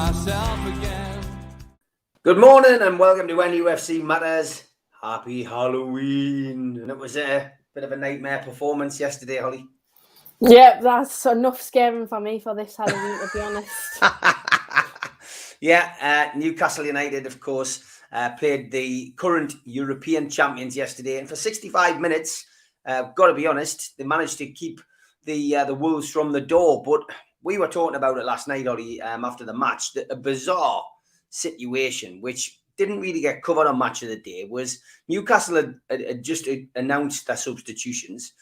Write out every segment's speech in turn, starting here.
myself again. Good morning and welcome to NUFC Matters. Happy Halloween. And it was a bit of a nightmare performance yesterday, Holly. Yeah, that's enough scaring for me for this Halloween, to be honest. Newcastle United, of course, played the current European champions yesterday. And for 65 minutes, got to be honest, they managed to keep the Wolves from the door. But we were talking about it last night, Holly, after the match. A bizarre situation, which didn't really get covered on Match of the Day, was Newcastle had just announced their substitutions.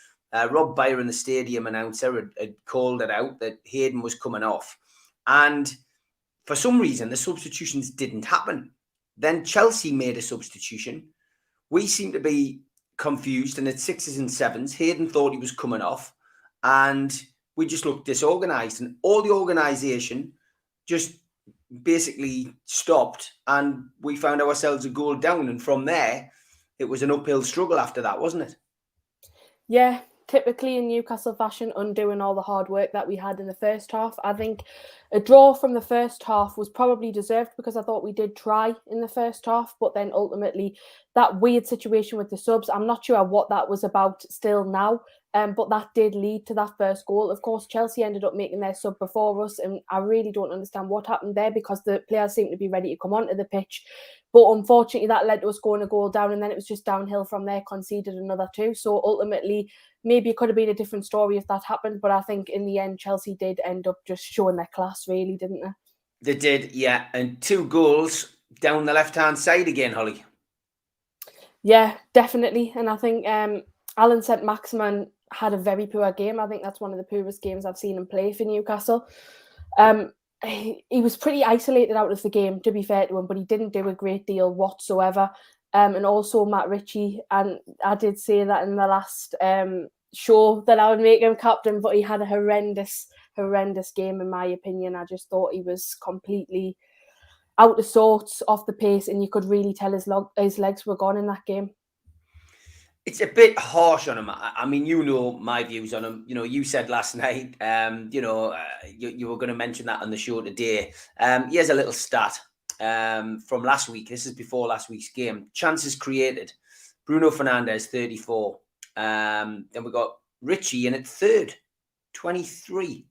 Rob Byron, the stadium announcer, had called it out that Hayden was coming off. And for some reason, the substitutions didn't happen. Then Chelsea made a substitution. We seem to be confused, and at 6s and 7s, Hayden thought he was coming off, and we just looked disorganised. And all the organisation just basically stopped, and we found ourselves a goal down. And from there, it was an uphill struggle after that, wasn't it? Yeah, typically in Newcastle fashion, undoing all the hard work that we had in the first half. I think a draw from the first half was probably deserved because I thought we did try in the first half, but then ultimately that weird situation with the subs, I'm not sure what that was about still now, but that did lead to that first goal. Of course, Chelsea ended up making their sub before us, and I really don't understand what happened there because the players seemed to be ready to come onto the pitch. But unfortunately, that led to us going a goal down, and then it was just downhill from there, conceded another 2. So ultimately, maybe it could have been a different story if that happened. But I think in the end, Chelsea did end up just showing their class, really, didn't they? They did, yeah. And 2 goals down the left-hand side again, Holly. Yeah, definitely. And I think Alan Saint-Maximin had a very poor game. I think that's one of the poorest games I've seen him play for Newcastle. He was pretty isolated out of the game, to be fair to him, but he didn't do a great deal whatsoever. And also Matt Ritchie, and I did say that in the last show that I would make him captain, but he had a horrendous game in my opinion. I just thought he was completely out of sorts, off the pace, and you could really tell his legs were gone in that game. It's a bit harsh on him. I mean, you know my views on him. You know, you said last night, you were going to mention that on the show today. Here's a little stat from last week. This is before last week's game. Chances created. Bruno Fernandes, 34. Then we got Ritchie in at 3rd, 23.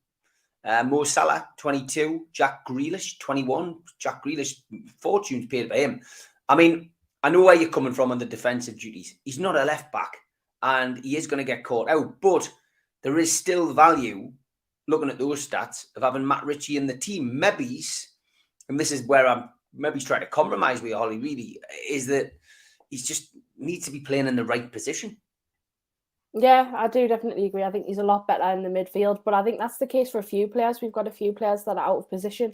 Mo Salah, 22. Jack Grealish, 21. Jack Grealish, fortunes paid by him. I mean, I know where you're coming from on the defensive duties. He's not a left back, and he is going to get caught out. But there is still value, looking at those stats, of having Matt Ritchie in the team. Maybe's, and this is where I'm maybe trying to compromise with Holly, really, is that he's just needs to be playing in the right position. Yeah, I do definitely agree. I think he's a lot better in the midfield, but I think that's the case for a few players. We've got a few players that are out of position.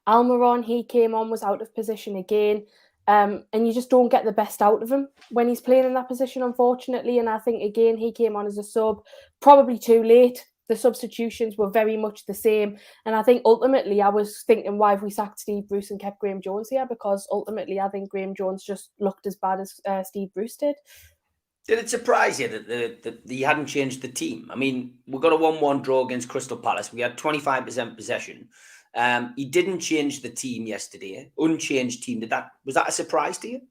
Almiron, he came on, was out of position again. And you just don't get the best out of him when he's playing in that position, unfortunately. And I think, again, he came on as a sub, probably too late. The substitutions were very much the same. And I think ultimately I was thinking, why have we sacked Steve Bruce and kept Graham Jones here? Because ultimately I think Graham Jones just looked as bad as Steve Bruce did. Did it surprise you that he hadn't changed the team? I mean, we got a 1-1 draw against Crystal Palace. We had 25% possession. He didn't change the team yesterday. Unchanged team. Was that a surprise to you?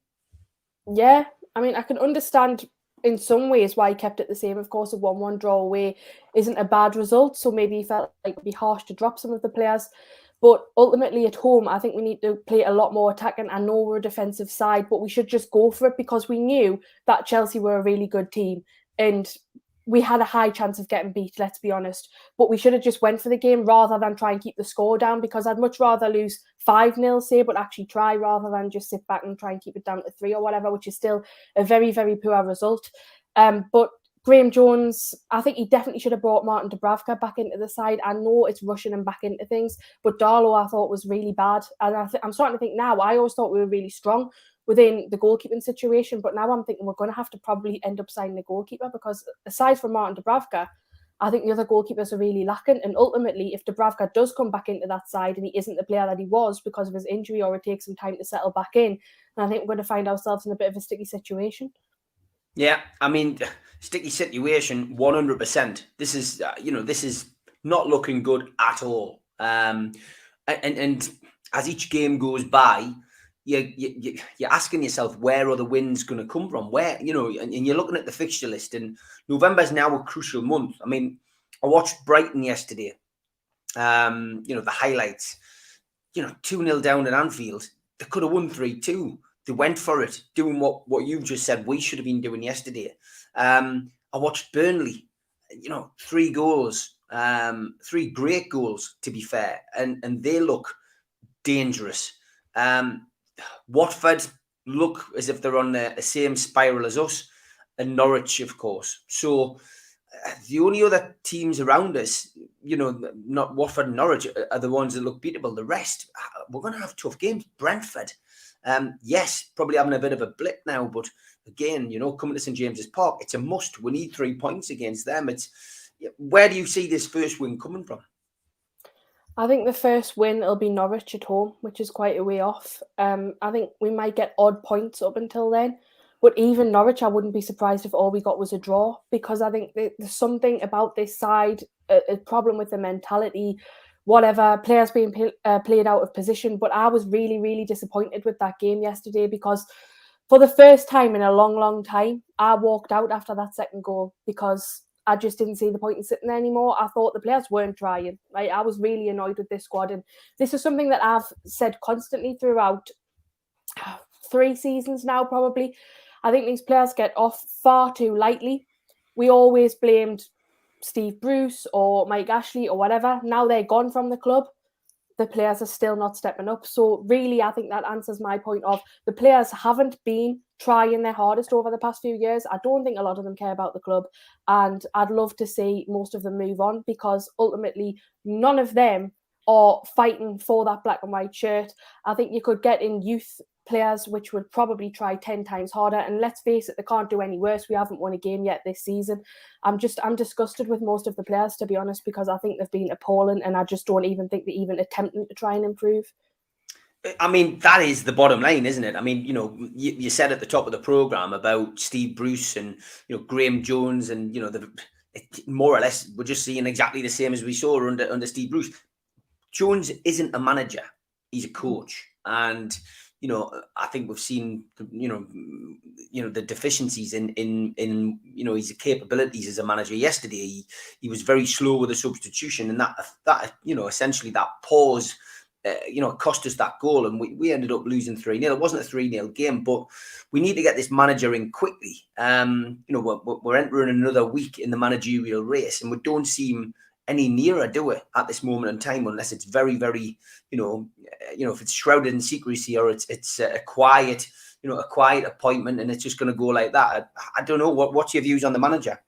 Yeah, I mean, I can understand in some ways why he kept it the same. Of course, a 1-1 draw away isn't a bad result, so maybe he felt like it'd be harsh to drop some of the players. But ultimately at home, I think we need to play a lot more attacking. I know we're a defensive side, but we should just go for it because we knew that Chelsea were a really good team and we had a high chance of getting beat, let's be honest. But we should have just went for the game rather than try and keep the score down, because I'd much rather lose 5-0, say, but actually try rather than just sit back and try and keep it down to 3 or whatever, which is still a very, very poor result. But Graham Jones, I think he definitely should have brought Martin Dubravka back into the side. I know it's rushing him back into things, but Darlow I thought was really bad. And I'm starting to think now, I always thought we were really strong within the goalkeeping situation, but now I'm thinking we're going to have to probably end up signing a goalkeeper, because aside from Martin Dubravka, I think the other goalkeepers are really lacking. And ultimately, if Dubravka does come back into that side and he isn't the player that he was because of his injury, or it takes some time to settle back in, then I think we're going to find ourselves in a bit of a sticky situation. Yeah, I mean, sticky situation, 100%. This is, this is not looking good at all. And as each game goes by, you're asking yourself, where are the wins going to come from? Where, and you're looking at the fixture list, and November is now a crucial month. I mean, I watched Brighton yesterday. The highlights. 2-0 down at Anfield. They could have won 3-2. They went for it, doing what you just said we should have been doing yesterday. I watched Burnley. 3 goals, 3 great goals, to be fair, and they look dangerous. Watford look as if they're on the same spiral as us, and Norwich, of course. So the only other teams around us, not Watford and Norwich, are the ones that look beatable. The rest, we're going to have tough games. Brentford, yes, probably having a bit of a blip now, but again, coming to St James's Park, it's a must. We need 3 points against them. Where do you see this first win coming from? I think the first win will be Norwich at home, which is quite a way off. I think we might get odd points up until then. But even Norwich, I wouldn't be surprised if all we got was a draw, because I think there's something about this side, a problem with the mentality, whatever, players being played out of position. But I was really, really disappointed with that game yesterday, because for the first time in a long, long time, I walked out after that second goal because I just didn't see the point in sitting there anymore. I thought the players weren't trying. Right? I was really annoyed with this squad. And this is something that I've said constantly throughout 3 seasons now, probably. I think these players get off far too lightly. We always blamed Steve Bruce or Mike Ashley or whatever. Now they're gone from the club. The players are still not stepping up. So really, I think that answers my point of the players haven't been trying their hardest over the past few years. I don't think a lot of them care about the club. And I'd love to see most of them move on, because ultimately none of them are fighting for that black and white shirt. I think you could get in youth players which would probably try 10 times harder, and let's face it, they can't do any worse. We haven't won a game yet this season. I'm disgusted with most of the players, to be honest, because I think they've been appalling, and I just don't even think they're even attempting to try and improve. I mean, that is the bottom line, isn't it? I mean, you said at the top of the programme about Steve Bruce and Graham Jones, and more or less we're just seeing exactly the same as we saw under Steve Bruce. Jones isn't a manager; he's a coach, and I think we've seen the deficiencies in his capabilities as a manager. Yesterday, he was very slow with the substitution, and that essentially that pause, cost us that goal, and we ended up losing 3-0. It wasn't a 3-0 game, but we need to get this manager in quickly. We're entering another week in the managerial race, and we don't seem any nearer, do we, at this moment in time, unless it's very, very, if it's shrouded in secrecy, or it's a quiet appointment, and it's just going to go like that. I don't know. What's your views on the manager?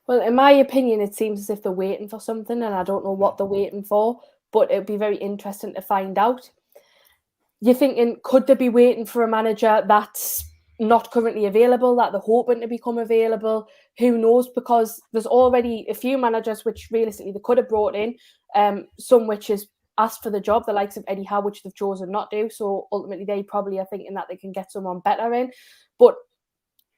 Well, in my opinion, it seems as if they're waiting for something, and I don't know what they're waiting for, but it'd be very interesting to find out. You're thinking, could they be waiting for a manager that's not currently available, that they're hoping to become available? Who knows? Because there's already a few managers which realistically they could have brought in, some which has asked for the job, the likes of Eddie Howe, which they've chosen not to. So ultimately they probably are thinking that they can get someone better in.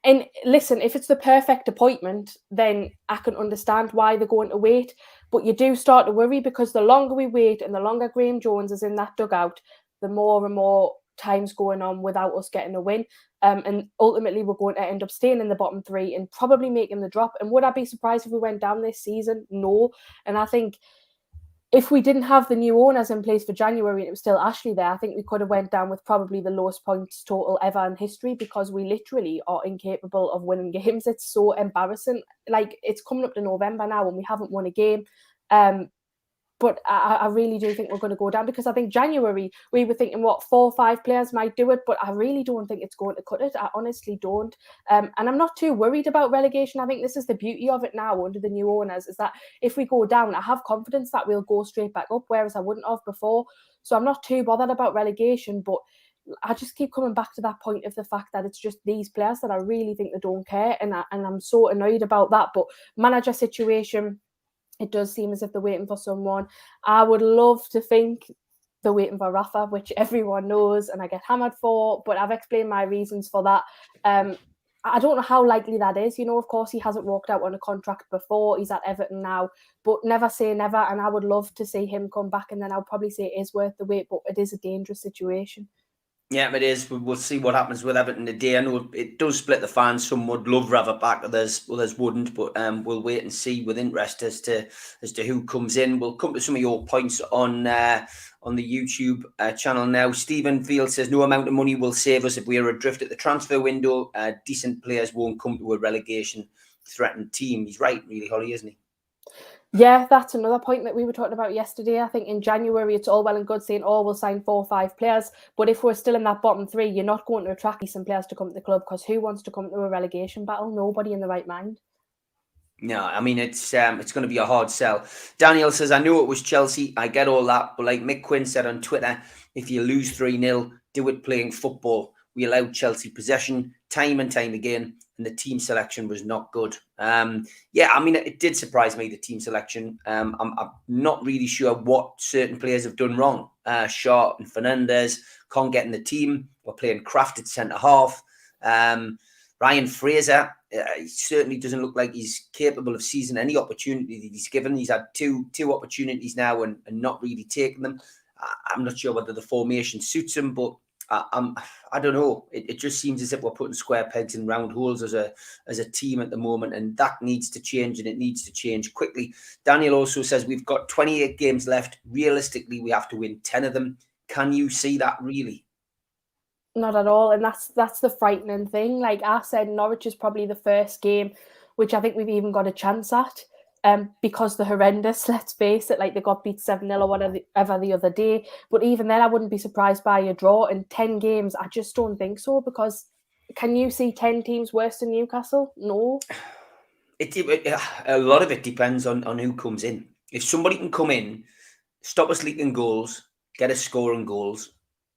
And listen, if it's the perfect appointment, then I can understand why they're going to wait. But you do start to worry, because the longer we wait and the longer Graham Jones is in that dugout, the more and more time's going on without us getting a win. And ultimately, we're going to end up staying in the bottom 3 and probably making the drop. And would I be surprised if we went down this season? No. And I think if we didn't have the new owners in place for January and it was still Ashley there, I think we could have went down with probably the lowest points total ever in history, because we literally are incapable of winning games. It's so embarrassing. Like, it's coming up to November now and we haven't won a game. But I really do think we're going to go down, because I think January we were thinking 4 or 5 players might do it, but I really don't think it's going to cut it. I honestly don't. And I'm not too worried about relegation. I think this is the beauty of it now under the new owners, is that if we go down, I have confidence that we'll go straight back up, whereas I wouldn't have before. So I'm not too bothered about relegation, but I just keep coming back to that point of the fact that it's just these players that I really think they don't care, and I'm so annoyed about that. But manager situation, it does seem as if they're waiting for someone. I would love to think they're waiting for Rafa, which everyone knows and I get hammered for, but I've explained my reasons for that. I don't know how likely that is. You know, of course, he hasn't walked out on a contract before. He's at Everton now, but never say never. And I would love to see him come back. And then I'll probably say it is worth the wait, but it is a dangerous situation. Yeah, it is. We'll see what happens with Everton today. I know it does split the fans. Some would love Rava back, others wouldn't. But we'll wait and see with interest as to who comes in. We'll come to some of your points on the YouTube channel now. Stephen Field says no amount of money will save us if we are adrift at the transfer window. Decent players won't come to a relegation threatened team. He's right, really, Holly, isn't he? Yeah, that's another point that we were talking about yesterday. I think in January, it's all well and good saying, oh, we'll sign 4 or 5 players. But if we're still in that bottom 3, you're not going to attract decent players to come to the club, because who wants to come to a relegation battle? Nobody in the right mind. No, I mean, it's going to be a hard sell. Daniel says, I knew it was Chelsea. I get all that. But like Mick Quinn said on Twitter, if you lose 3-0, do it playing football. We allowed Chelsea possession time and time again, and the team selection was not good. Yeah, I mean, it did surprise me, the team selection. I'm not really sure what certain players have done wrong. Shaw and Fernandez can't get in the team. We're playing Kraft at centre-half. Ryan Fraser, he certainly doesn't look like he's capable of seizing any opportunity that he's given. He's had two opportunities now and not really taken them. I'm not sure whether the formation suits him, but I don't know. It just seems as if we're putting square pegs in round holes as a team at the moment, and that needs to change, and it needs to change quickly. Daniel also says we've got 28 games left. Realistically, we have to win 10 of them. Can you see that really? Not at all, and that's the frightening thing. Like I said, Norwich is probably the first game which I think we've even got a chance at. Because they're horrendous, let's face it, like they got beat 7-0 or whatever the other day. But even then, I wouldn't be surprised by a draw in 10 games. I just don't think so, because can you see 10 teams worse than Newcastle? No. A lot of it depends on who comes in. If somebody can come in, stop us leaking goals, get us scoring goals,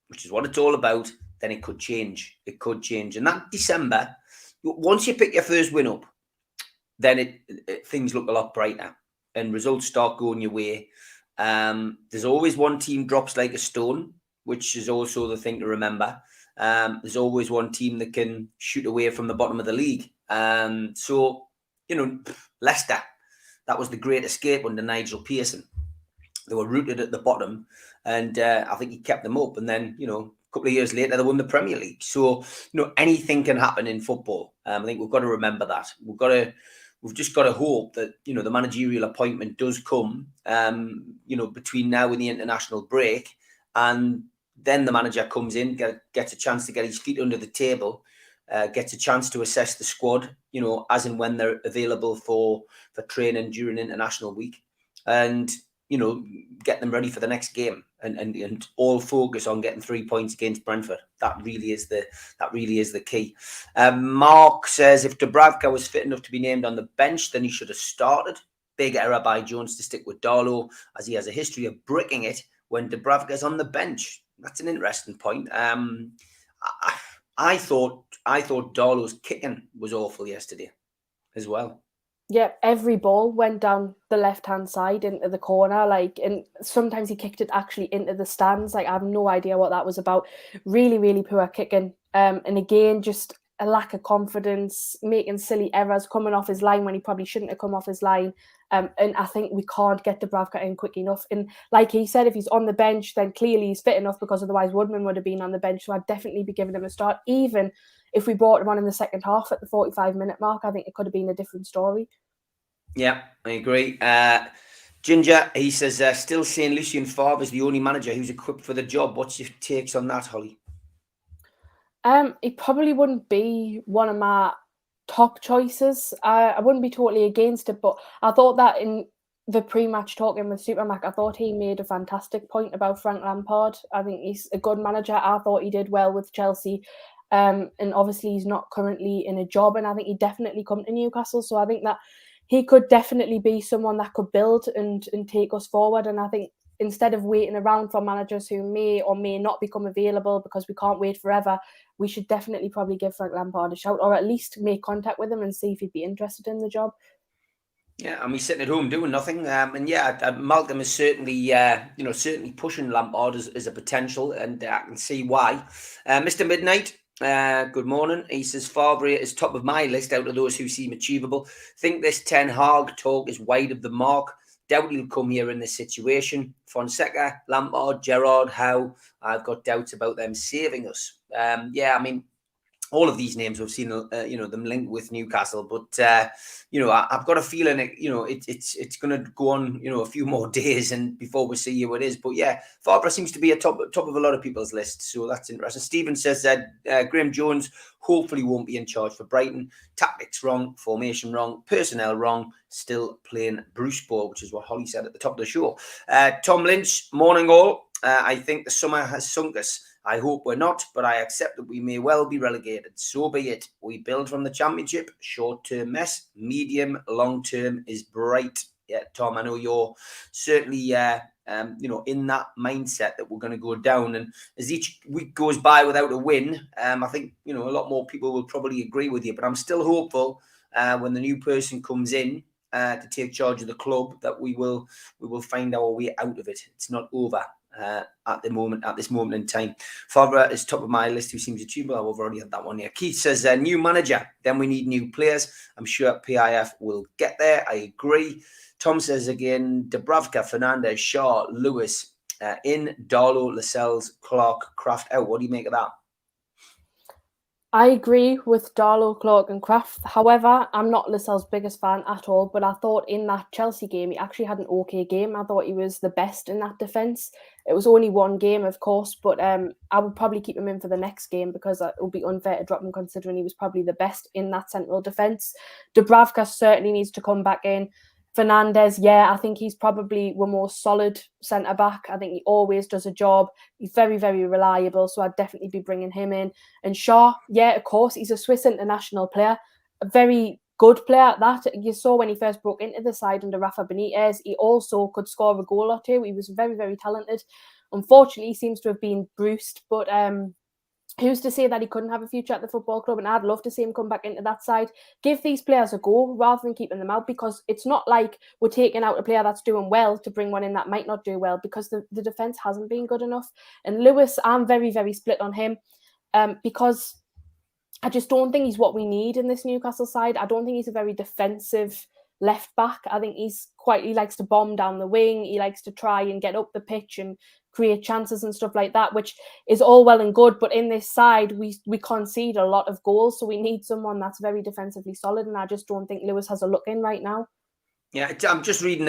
which is what it's all about, then it could change. It could change. And that December, once you pick your first win up, then things look a lot brighter and results start going your way. There's always one team drops like a stone, which is also the thing to remember. There's always one team that can shoot away from the bottom of the league. So, Leicester, that was the great escape under Nigel Pearson. They were rooted at the bottom, and I think he kept them up. And then, a couple of years later, they won the Premier League. So, anything can happen in football. I think we've got to remember that. We've just got to hope that, the managerial appointment does come, between now and the international break. And then the manager comes in, gets a chance to get his feet under the table, gets a chance to assess the squad, as and when they're available for training during international week. And, get them ready for the next game and all focus on getting 3 points against Brentford. That really is the key. Mark says if Dubravka was fit enough to be named on the bench, then he should have started. Big error by Jones to stick with Darlow, as he has a history of bricking it when Dubravka's on the bench. That's an interesting point. I thought Darlow's kicking was awful yesterday as well. Yeah, every ball went down the left-hand side into the corner, and sometimes he kicked it actually into the stands. I have no idea what that was about. Really, really poor kicking. And again, just a lack of confidence, making silly errors, coming off his line when he probably shouldn't have come off his line. And I think we can't get Dubravka in quick enough. And like he said, if he's on the bench, then clearly he's fit enough, because otherwise Woodman would have been on the bench. So I'd definitely be giving him a start. Even if we brought him on in the second half at the 45-minute mark, I think it could have been a different story. Yeah, I agree. Ginger, he says, still saying Lucien Favre is the only manager who's equipped for the job. What's your takes on that, Holly? He probably wouldn't be one of my top choices. I wouldn't be totally against it, but I thought that in the pre-match talking with Supermac, I thought he made a fantastic point about Frank Lampard. I think he's a good manager. I thought he did well with Chelsea. And obviously he's not currently in a job, and I think he'd definitely come to Newcastle. So I think that he could definitely be someone that could build and take us forward. And I think instead of waiting around for managers who may or may not become available, because we can't wait forever, we should definitely probably give Frank Lampard a shout, or at least make contact with him and see if he'd be interested in the job. Yeah, and he's sitting at home doing nothing. Malcolm is certainly, certainly pushing Lampard as a potential, and I can see why. Mr. Midnight, Good morning. He says Favre is top of my list out of those who seem achievable. Think this Ten Hag talk is wide of the mark. Doubt he'll come here in this situation. Fonseca, Lampard, Gerrard, Howe. I've got doubts about them saving us. Yeah, I mean, all of these names we've seen, them linked with Newcastle, but I've got a feeling it's going to go on, a few more days and before we see who it is. But yeah, Favre seems to be a top of a lot of people's lists, so that's interesting. Stephen says that Graham Jones hopefully won't be in charge for Brighton. Tactics wrong, formation wrong, personnel wrong. Still playing Bruce ball, which is what Holly said at the top of the show. Tom Lynch, morning all. I think the summer has sunk us. I hope we're not, but I accept that we may well be relegated. So be it. We build from the Championship. Short-term mess, medium, long-term is bright. Yeah, Tom, I know you're certainly, in that mindset that we're going to go down. And as each week goes by without a win, I think, a lot more people will probably agree with you. But I'm still hopeful when the new person comes in to take charge of the club that we will find our way out of it. It's not over. At this moment in time. Favre is top of my list, who seems achievable. I've already had that one here. Keith says, new manager, then we need new players. I'm sure PIF will get there. I agree. Tom says again, Dubravka, Fernandez, Shaw, Lewis, in, Darlow, Lascelles, Clark, Kraft out. What do you make of that? I agree with Darlow, Clark and Kraft. However, I'm not Lascelles' biggest fan at all, but I thought in that Chelsea game, he actually had an okay game. I thought he was the best in that defence. It was only one game, of course, but I would probably keep him in for the next game because it would be unfair to drop him considering he was probably the best in that central defence. Dubravka certainly needs to come back in. Fernandez, yeah, I think he's probably the more solid centre-back. I think he always does a job. He's very, very reliable, so I'd definitely be bringing him in. And Shaw, yeah, of course, he's a Swiss international player, a very good player at that. You saw when he first broke into the side under Rafa Benitez, he also could score a goal or two. He was very, very talented. Unfortunately, he seems to have been bruised, but who's to say that he couldn't have a future at the football club? And I'd love to see him come back into that side. Give these players a go rather than keeping them out, because it's not like we're taking out a player that's doing well to bring one in that might not do well, because the defence hasn't been good enough. And Lewis, I'm very, very split on him because I just don't think he's what we need in this Newcastle side. I don't think he's a very defensive left back. I think he likes to bomb down the wing. He likes to try and get up the pitch and create chances and stuff like that, which is all well and good. But in this side, we concede a lot of goals. So we need someone that's very defensively solid. And I just don't think Lewis has a look in right now. Yeah, I'm just reading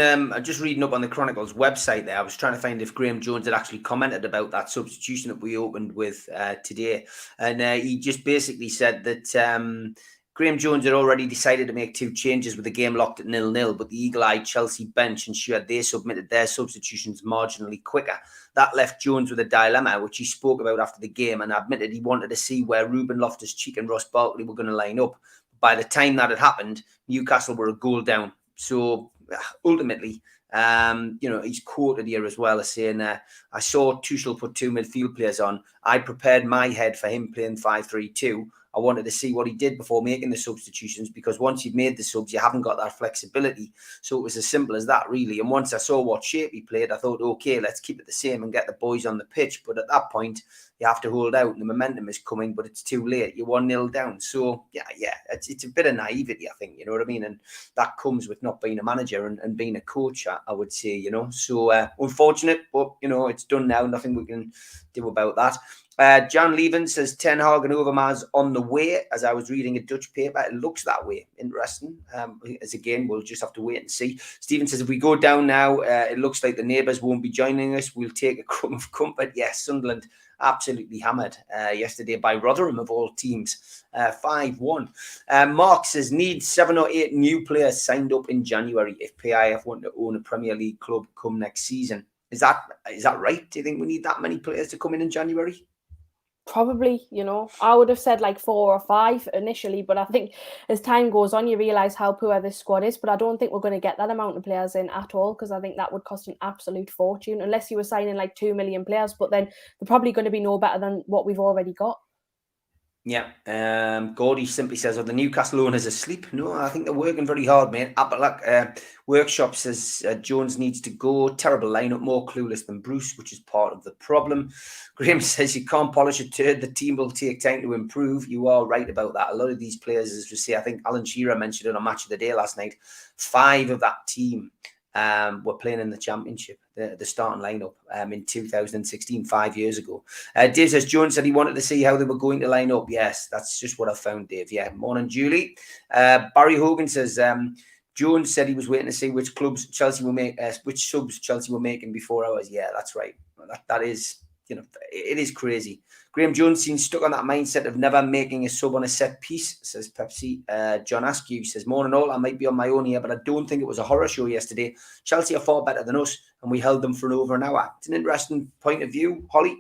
up on the Chronicles website there. I was trying to find if Graham Jones had actually commented about that substitution that we opened with today. And he just basically said that Graham Jones had already decided to make 2 changes with the game locked at 0-0, but the eagle-eyed Chelsea bench ensured they submitted their substitutions marginally quicker. That left Jones with a dilemma, which he spoke about after the game, and admitted he wanted to see where Ruben Loftus-Cheek and Ross Barkley were going to line up. By the time that had happened, Newcastle were a goal down. So ultimately, he's quoted here as well as saying, I saw Tuchel put 2 midfield players on. I prepared my head for him playing 5-3-2. I wanted to see what he did before making the substitutions, because once you've made the subs, you haven't got that flexibility. So it was as simple as that, really. And once I saw what shape he played, I thought, okay, let's keep it the same and get the boys on the pitch. But at that point, you have to hold out and the momentum is coming, but it's too late. You're 1-0 down. So, yeah, it's a bit of naivety, I think, you know what I mean? And that comes with not being a manager and being a coach, I would say, So, unfortunate, but, it's done now. Nothing we can do about that. Jan Leven says Ten Hag and Overmars on the way. As I was reading a Dutch paper, it looks that way. Interesting. As again, we'll just have to wait and see. Stephen says if we go down now, it looks like the neighbours won't be joining us. We'll take a crumb of comfort. Yes, Sunderland absolutely hammered yesterday by Rotherham of all teams. 5-1. Mark says need 7 or 8 new players signed up in January if PIF want to own a Premier League club come next season. Is that right? Do you think we need that many players to come in January? Probably, I would have said like 4 or 5 initially, but I think as time goes on, you realise how poor this squad is. But I don't think we're going to get that amount of players in at all, because I think that would cost an absolute fortune, unless you were signing like 2 million players. But then they're probably going to be no better than what we've already got. Yeah. Gordy simply says, are the Newcastle owners asleep? No, I think they're working very hard, mate. Appleback Workshop says Jones needs to go. Terrible lineup, more clueless than Bruce, which is part of the problem. Graham says you can't polish a turd. The team will take time to improve. You are right about that. A lot of these players, as we say, I think Alan Shearer mentioned it on Match of the Day last night, 5 of that team were playing in the Championship, the starting lineup in 2016, 5 years ago. Dave says, Jones said he wanted to see how they were going to line up. Yes, that's just what I found, Dave. Yeah, morning, Julie. Barry Hogan says, Jones said he was waiting to see which clubs Chelsea will make, which subs Chelsea were making before hours. Yeah, that's right. That is, it is crazy. Graham Jones seems stuck on that mindset of never making a sub on a set piece, says Pepsi. John Askew says, morning all, I might be on my own here, but I don't think it was a horror show yesterday. Chelsea are far better than us, and we held them for over an hour. It's an interesting point of view, Holly.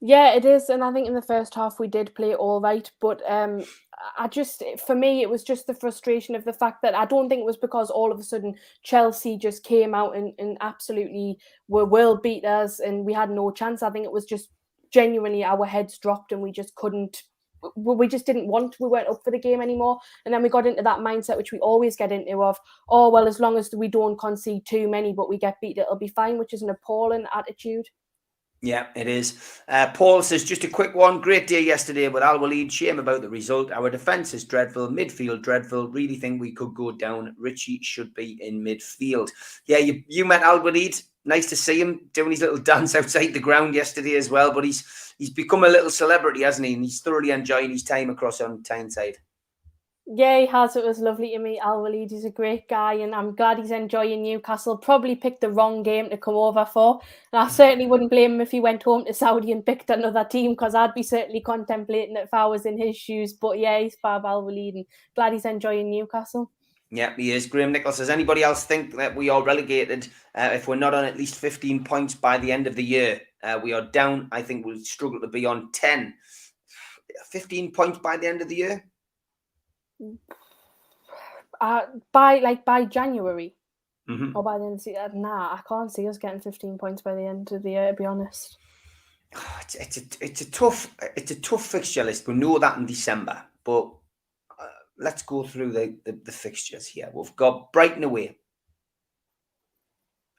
Yeah, it is, and I think in the first half we did play all right, but for me, it was just the frustration of the fact that I don't think it was because all of a sudden Chelsea just came out and absolutely were world beaters and we had no chance. I think it was just genuinely our heads dropped and we just couldn't. We just didn't want. We weren't up for the game anymore, and then we got into that mindset which we always get into of, oh well, as long as we don't concede too many, but we get beat, it'll be fine, which is an appalling attitude. Yeah, it is. Paul says, just a quick one. Great day yesterday with Al Walid. Shame about the result. Our defence is dreadful. Midfield dreadful. Really think we could go down. Ritchie should be in midfield. Yeah, you met Al Walid. Nice to see him doing his little dance outside the ground yesterday as well. But he's become a little celebrity, hasn't he? And he's thoroughly enjoying his time across on Tyneside. Yeah, he has. It was lovely to meet Al Walid. He's a great guy, and I'm glad he's enjoying Newcastle. Probably picked the wrong game to come over for. And I certainly wouldn't blame him if he went home to Saudi and picked another team, because I'd be certainly contemplating it if I was in his shoes. But yeah, he's fab, Al Walid, and glad he's enjoying Newcastle. Yeah, he is. Graham Nichols says, anybody else think that we are relegated if we're not on at least 15 points by the end of the year? We are down. I think we'll struggle to be on 10. 15 points by the end of the year? By January, mm-hmm. or by the end of the year. Nah, I can't see us getting 15 points by the end of the year, to be honest. It's a tough fixture list. We know that in December, but let's go through the fixtures here. We've got Brighton away.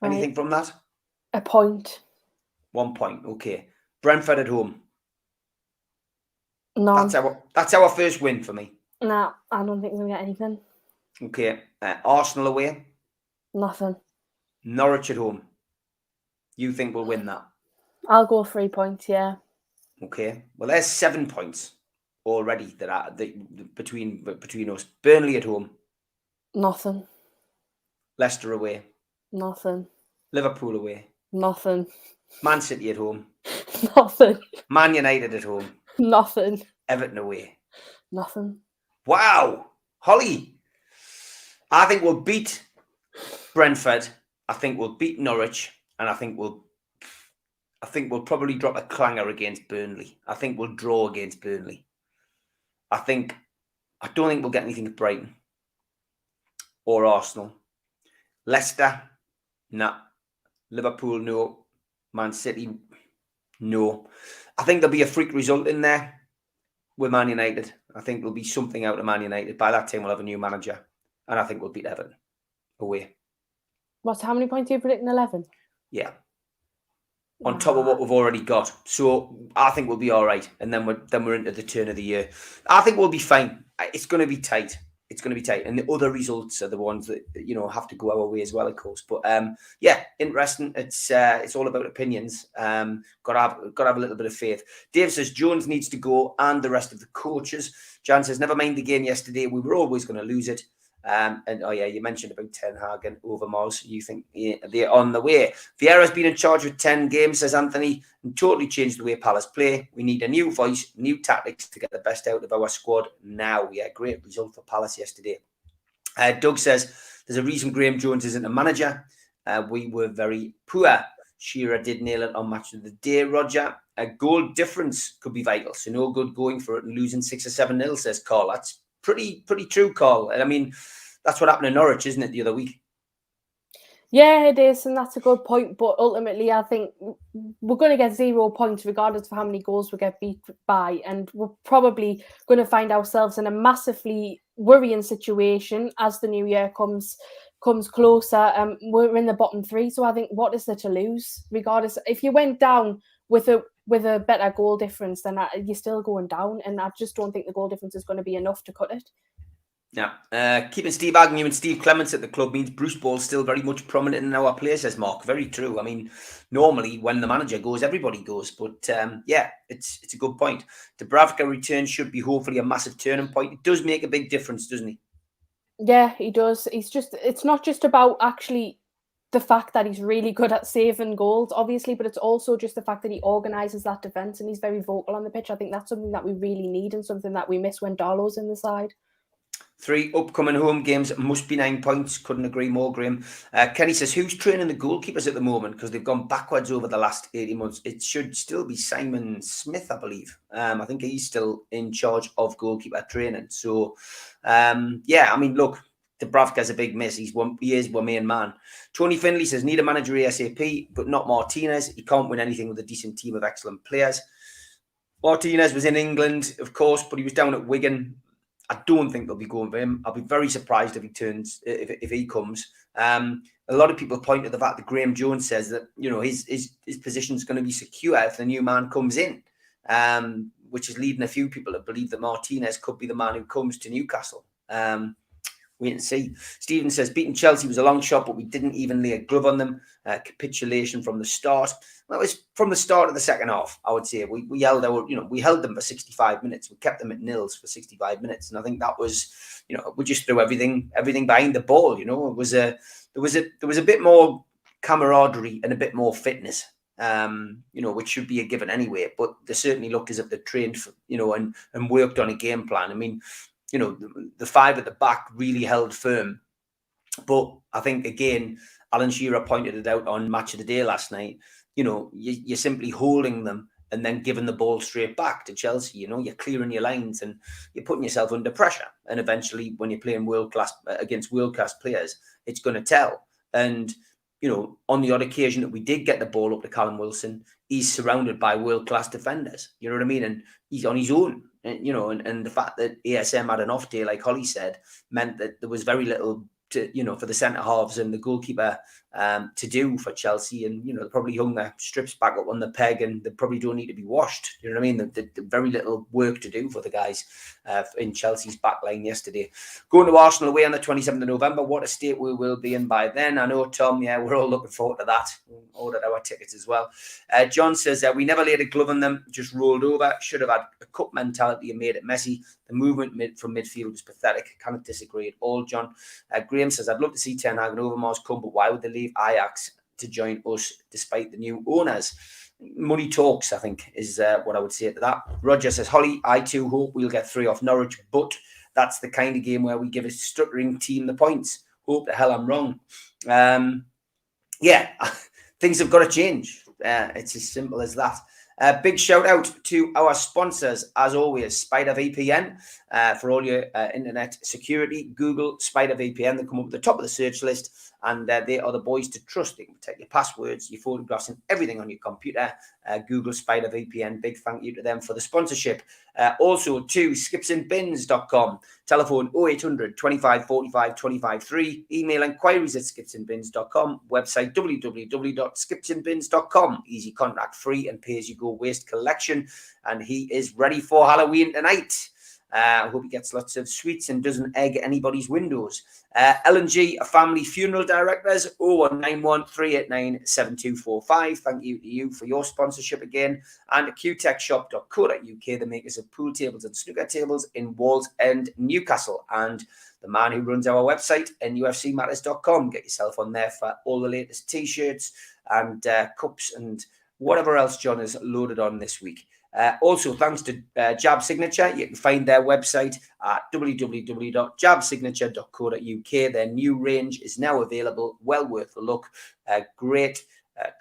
Right. Anything from that? A point. 1 point. Okay. Brentford at home. No. That's our first win for me. Nah, I don't think we'll get anything. Okay. Arsenal away. Nothing. Norwich at home. You think we'll win that? I'll go 3 points, yeah. Okay. Well, there's 7 points already between us. Burnley at home. Nothing. Leicester away. Nothing. Liverpool away. Nothing. Man City at home. Nothing. Man United at home. Nothing. Everton away. Nothing. Wow. Holly, I think we'll beat Brentford. I think we'll beat Norwich. And I think we'll probably drop a clanger against Burnley. I think we'll draw against Burnley. I don't think we'll get anything at Brighton or Arsenal. Leicester, nah. Liverpool, no. Man City, no. I think there'll be a freak result in there with Man United. I think there'll be something out of Man United. By that time, we'll have a new manager. And I think we'll beat Everton away. How many points are you predicting? 11? Yeah. On top of what we've already got. So I think we'll be all right. And then we're into the turn of the year. I think we'll be fine. It's going to be tight. It's going to be tight. And the other results are the ones that, have to go our way as well, of course. But yeah, interesting. It's all about opinions. Got to have a little bit of faith. Dave says Jones needs to go and the rest of the coaches. Jan says, never mind the game yesterday. We were always going to lose it. And you mentioned about Ten Hag and Overmars. You think they're on the way. Vieira's been in charge with 10 games, says Anthony, and totally changed the way Palace play. We need a new voice, new tactics to get the best out of our squad now. Yeah, great result for Palace yesterday. Doug says there's a reason Graham Jones isn't a manager. We were very poor. Shearer did nail it on Match of the Day, Roger. A goal difference could be vital, so no good going for it and losing 6 or 7-0, says Carl. That's pretty true, Carl. And I mean, that's what happened in Norwich, isn't it, the other week? Yeah, it is, and that's a good point. But ultimately, I think we're going to get 0 points regardless of how many goals we get beat by, and we're probably going to find ourselves in a massively worrying situation as the new year comes closer. We're in the bottom 3, so I think what is there to lose? Regardless, if you went down with a better goal difference, then you're still going down, and I just don't think the goal difference is going to be enough to cut it. Yeah, keeping Steve Agnew and Steve Clements at the club means Bruce Ball's still very much prominent in our play, says Mark. Very true. I mean, normally when the manager goes, everybody goes. But yeah, it's a good point. Dubravka return should be hopefully a massive turning point. It does make a big difference, doesn't he? Yeah, he does. It's not just about actually the fact that he's really good at saving goals, obviously, but it's also just the fact that he organises that defence and he's very vocal on the pitch. I think that's something that we really need and something that we miss when Darlow's in the side. 3 upcoming home games must be 9 points. Couldn't agree more, Graham. Kenny says, who's training the goalkeepers at the moment? Because they've gone backwards over the last 18 months. It should still be Simon Smith, I believe. I think he's still in charge of goalkeeper training. So, yeah, I mean, look, Dubravka's a big miss. He is one main man. Tony Finley says, need a manager ASAP, but not Martinez. He can't win anything with a decent team of excellent players. Martinez was in England, of course, but he was down at Wigan. I don't think they'll be going for him. I'll be very surprised if he comes. A lot of people point to the fact that Graham Jones says that, you know, his position is going to be secure if the new man comes in, which is leading a few people to believe that Martinez could be the man who comes to Newcastle. Wait and see. Stephen says, beating Chelsea was a long shot, but we didn't even lay a glove on them. Capitulation from the start. Well, it was from the start of the second half, I would say. We held them for 65 minutes. We kept them at nils for 65 minutes. And I think that was, you know, we just threw everything behind the ball, you know. It was there was a bit more camaraderie and a bit more fitness, you know, which should be a given anyway. But they certainly looked as if they trained for, you know, and worked on a game plan. I mean, you know, the 5 at the back really held firm. But I think, again, Alan Shearer pointed it out on Match of the Day last night. You know, you're simply holding them and then giving the ball straight back to Chelsea. You know, you're clearing your lines and you're putting yourself under pressure. And eventually, when you're playing against world-class players, it's going to tell. And, you know, on the odd occasion that we did get the ball up to Callum Wilson, he's surrounded by world-class defenders. You know what I mean? And he's on his own. And, you know, and the fact that ASM had an off day, like Holly said, meant that there was very little for the centre halves and the goalkeeper to do for Chelsea. And, you know, they probably hung their strips back up on the peg and they probably don't need to be washed. You know what I mean? The very little work to do for the guys in Chelsea's back line yesterday. Going to Arsenal away on the 27th of November. What a state we will be in by then. I know, Tom, yeah, we're all looking forward to that. We ordered our tickets as well. John says, we never laid a glove on them, just rolled over. Should have had a cup mentality and made it messy. The movement from midfield was pathetic. Cannot disagree at all, John. Graham says, I'd love to see Ten Hag and Overmars come, but why would they leave Ajax to join us despite the new owners? Money talks, I think, is what I would say to that. Roger says, Holly, I too hope we'll get 3 off Norwich, but that's the kind of game where we give a stuttering team the points. Hope the hell I'm wrong. Yeah, things have got to change. It's as simple as that. Big shout out to our sponsors, as always, Spider VPN. For all your internet security, Google Spider VPN. They come up at the top of the search list, and they are the boys to trust. They can protect your passwords, your photographs, and everything on your computer. Google Spider VPN. Big thank you to them for the sponsorship. Also to skipsandbins.com. Telephone 0800 25 45 25 3. Email inquiries at skipsandbins.com. Website www.skipsandbins.com. Easy contract free and pay as you go waste collection. And he is ready for Halloween tonight. I hope he gets lots of sweets and doesn't egg anybody's windows. L&G, a family funeral directors, 0191 389 7245. Thank you to you for your sponsorship again. And qtechshop.co.uk, the makers of pool tables and snooker tables in Walls End, Newcastle. And the man who runs our website, NUFCmatters.com. Get yourself on there for all the latest T-shirts and cups and whatever else John has loaded on this week. Also, thanks to Jab Signature. You can find their website at www.jabsignature.co.uk. Their new range is now available. Well worth a look. Great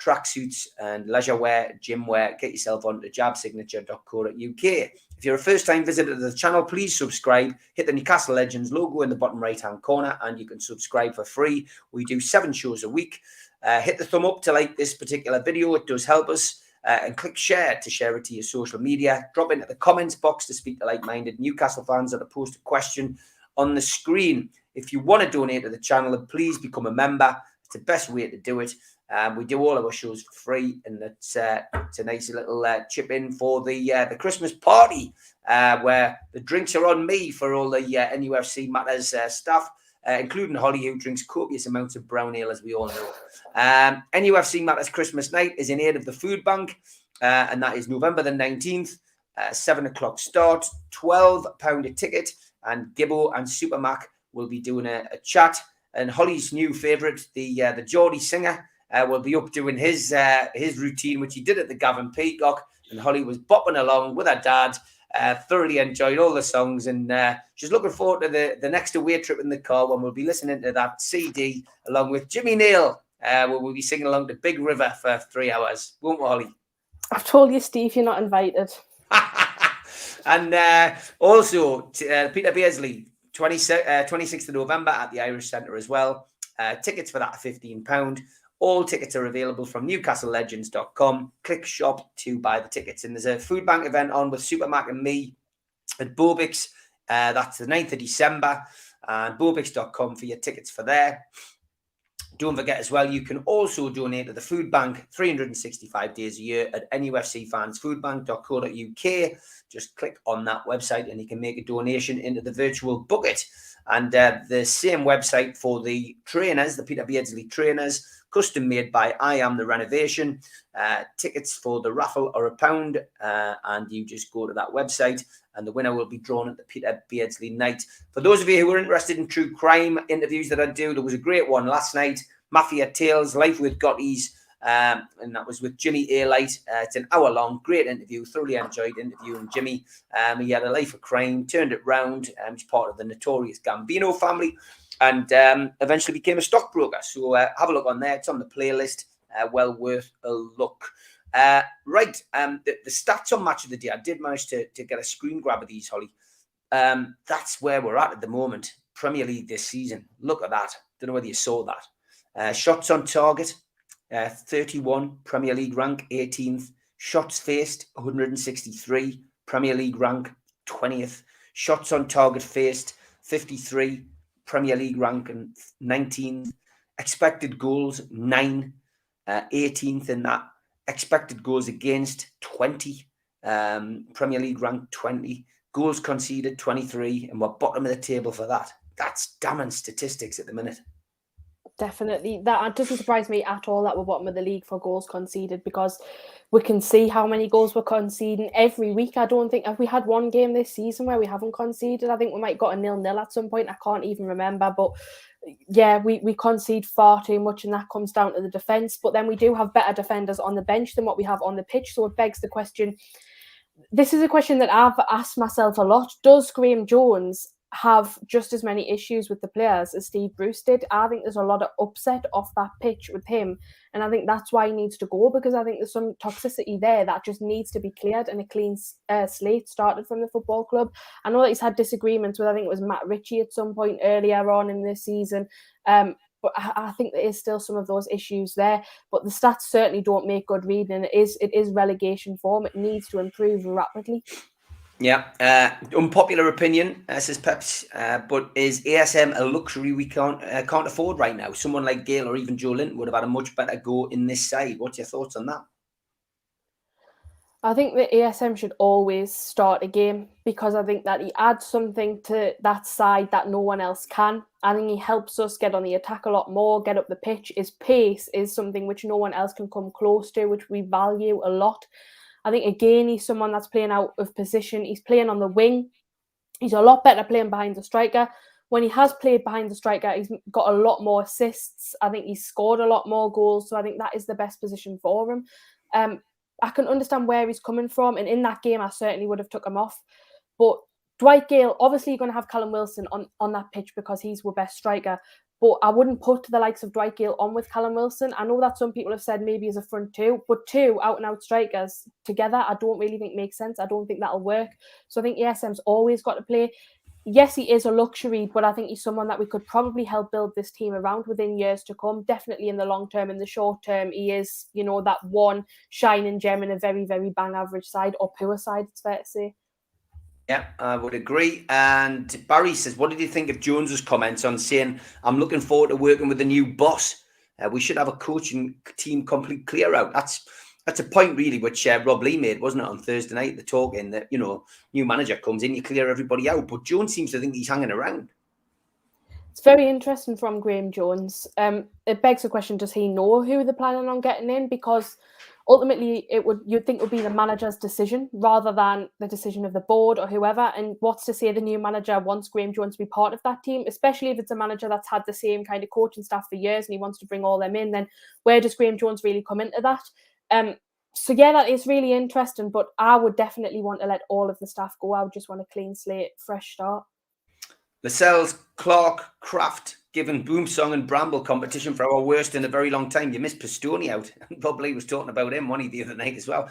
tracksuits and leisure wear, gym wear. Get yourself onto jabsignature.co.uk. If you're a first-time visitor to the channel, please subscribe. Hit the Newcastle Legends logo in the bottom right-hand corner, and you can subscribe for free. We do 7 shows a week. Hit the thumb up to like this particular video. It does help us. And click share to share it to your social media. Drop into the comments box to speak to like-minded Newcastle fans or to post a question on the screen. If you want to donate to the channel, then please become a member. It's the best way to do it. We do all of our shows for free, and it's a nice little chip in for the Christmas party where the drinks are on me for all the NUFC Matters staff, including Holly, who drinks copious amounts of brown ale, as we all know. NUFC Matters Christmas night is in aid of the food bank, and that is November the 19th, 7 o'clock start, £12 a ticket, and Gibbo and Supermac will be doing a chat. And Holly's new favourite, the Geordie singer, will be up doing his routine, which he did at the Gavin Peacock, and Holly was bopping along with her dad. Thoroughly enjoyed all the songs, and she's looking forward to the next away trip in the car when we'll be listening to that CD along with Jimmy Neal, where we'll be singing along to Big River for 3 hours. Won't we, Holly? I've told you, Steve, you're not invited. And also Peter Beardsley, 26th of November at the Irish Centre as well. Tickets for that are £15. All tickets are available from newcastlelegends.com. Click shop to buy the tickets. And there's a food bank event on with Supermac and me at Bobix. That's the 9th of December. And bobix.com for your tickets for there. Don't forget as well, you can also donate to the food bank 365 days a year at nufcfansfoodbank.co.uk. Just click on that website and you can make a donation into the virtual bucket. And the same website for the trainers, the Peter Beardsley trainers, custom made by I Am The Renovation. Tickets for the raffle are £1, and you just go to that website and the winner will be drawn at the Peter Beardsley night. For those of you who are interested in true crime interviews that I do, there was a great one last night, Mafia Tales, Life with Gotties, and that was with Jimmy A-Light. It's an hour long, great interview, thoroughly enjoyed interviewing Jimmy. He had a life of crime, turned it round, he's part of the notorious Gambino family, and eventually became a stockbroker. So have a look on there. It's on the playlist. Well worth a look. The stats on Match of the Day. I did manage to get a screen grab of these, Holly. That's where we're at the moment. Premier League this season. Look at that. Don't know whether you saw that. Shots on target, 31. Premier League rank, 18th. Shots faced, 163. Premier League rank, 20th. Shots on target faced, 53. Premier League rank and 19th. Expected goals 9, 18th in that. Expected goals against 20. Premier League rank 20. Goals conceded 23, and we're bottom of the table for that. That's damning statistics at the minute. Definitely. That doesn't surprise me at all that we're bottom of the league for goals conceded, because we can see how many goals we're conceding every week. I don't think, have we had one game this season where we haven't conceded? I think we might got a 0-0 at some point. I can't even remember. But yeah, we concede far too much, and that comes down to the defence. But then we do have better defenders on the bench than what we have on the pitch. So it begs the question. This is a question that I've asked myself a lot. Does Graham Jones have just as many issues with the players as Steve Bruce did? I think there's a lot of upset off that pitch with him, and I think that's why he needs to go, because I think there's some toxicity there that just needs to be cleared and a clean slate started from the football club. I know that he's had disagreements with, I think it was Matt Ritchie at some point earlier on in this season, but I think there is still some of those issues there. But the stats certainly don't make good reading, and it is relegation form. It needs to improve rapidly. Yeah, unpopular opinion, says Peps, but is ASM a luxury we can't afford right now? Someone like Gale or even Joe Linton would have had a much better go in this side. What's your thoughts on that? I think that ASM should always start a game, because I think that he adds something to that side that no one else can. I think he helps us get on the attack a lot more, get up the pitch. His pace is something which no one else can come close to, which we value a lot. I think, again, he's someone that's playing out of position. He's playing on the wing. He's a lot better playing behind the striker. When he has played behind the striker, he's got a lot more assists. I think he's scored a lot more goals. So I think that is the best position for him. I can understand where he's coming from. And in that game, I certainly would have took him off. But Dwight Gale, obviously you're going to have Callum Wilson on that pitch because he's our best striker. but I wouldn't put the likes of Dwight Gale on with Callum Wilson. I know that some people have said maybe as a front two, but two out-and-out strikers together, I don't really think makes sense. I don't think that'll work. So I think ESM's always got to play. Yes, he is a luxury, but I think he's someone that we could probably help build this team around within years to come. Definitely in the long term. In the short term, he is, that one shining gem in a very, very bang average side or poor side, it's fair to say. Yeah, I would agree. And Barry says, what did you think of Jones's comments on saying, I'm looking forward to working with the new boss? We should have a coaching team complete clear out. That's a point really, which Rob Lee made, wasn't it, on Thursday night, the talking that, new manager comes in, you clear everybody out. But Jones seems to think he's hanging around. It's very interesting from Graham Jones. It begs the question, does he know who they're planning on getting in? Because ultimately, you'd think it would be the manager's decision rather than the decision of the board or whoever. And what's to say the new manager wants Graham Jones to be part of that team, especially if it's a manager that's had the same kind of coaching staff for years and he wants to bring all them in, then where does Graham Jones really come into that? So yeah, that is really interesting, but I would definitely want to let all of the staff go. I would just want a clean slate, fresh start. Lascelles, Clark, Kraft, given Boomsong and Bramble competition for our worst in a very long time. You missed Pistoni out. Bob Lee was talking about him, wasn't he, the other night as well.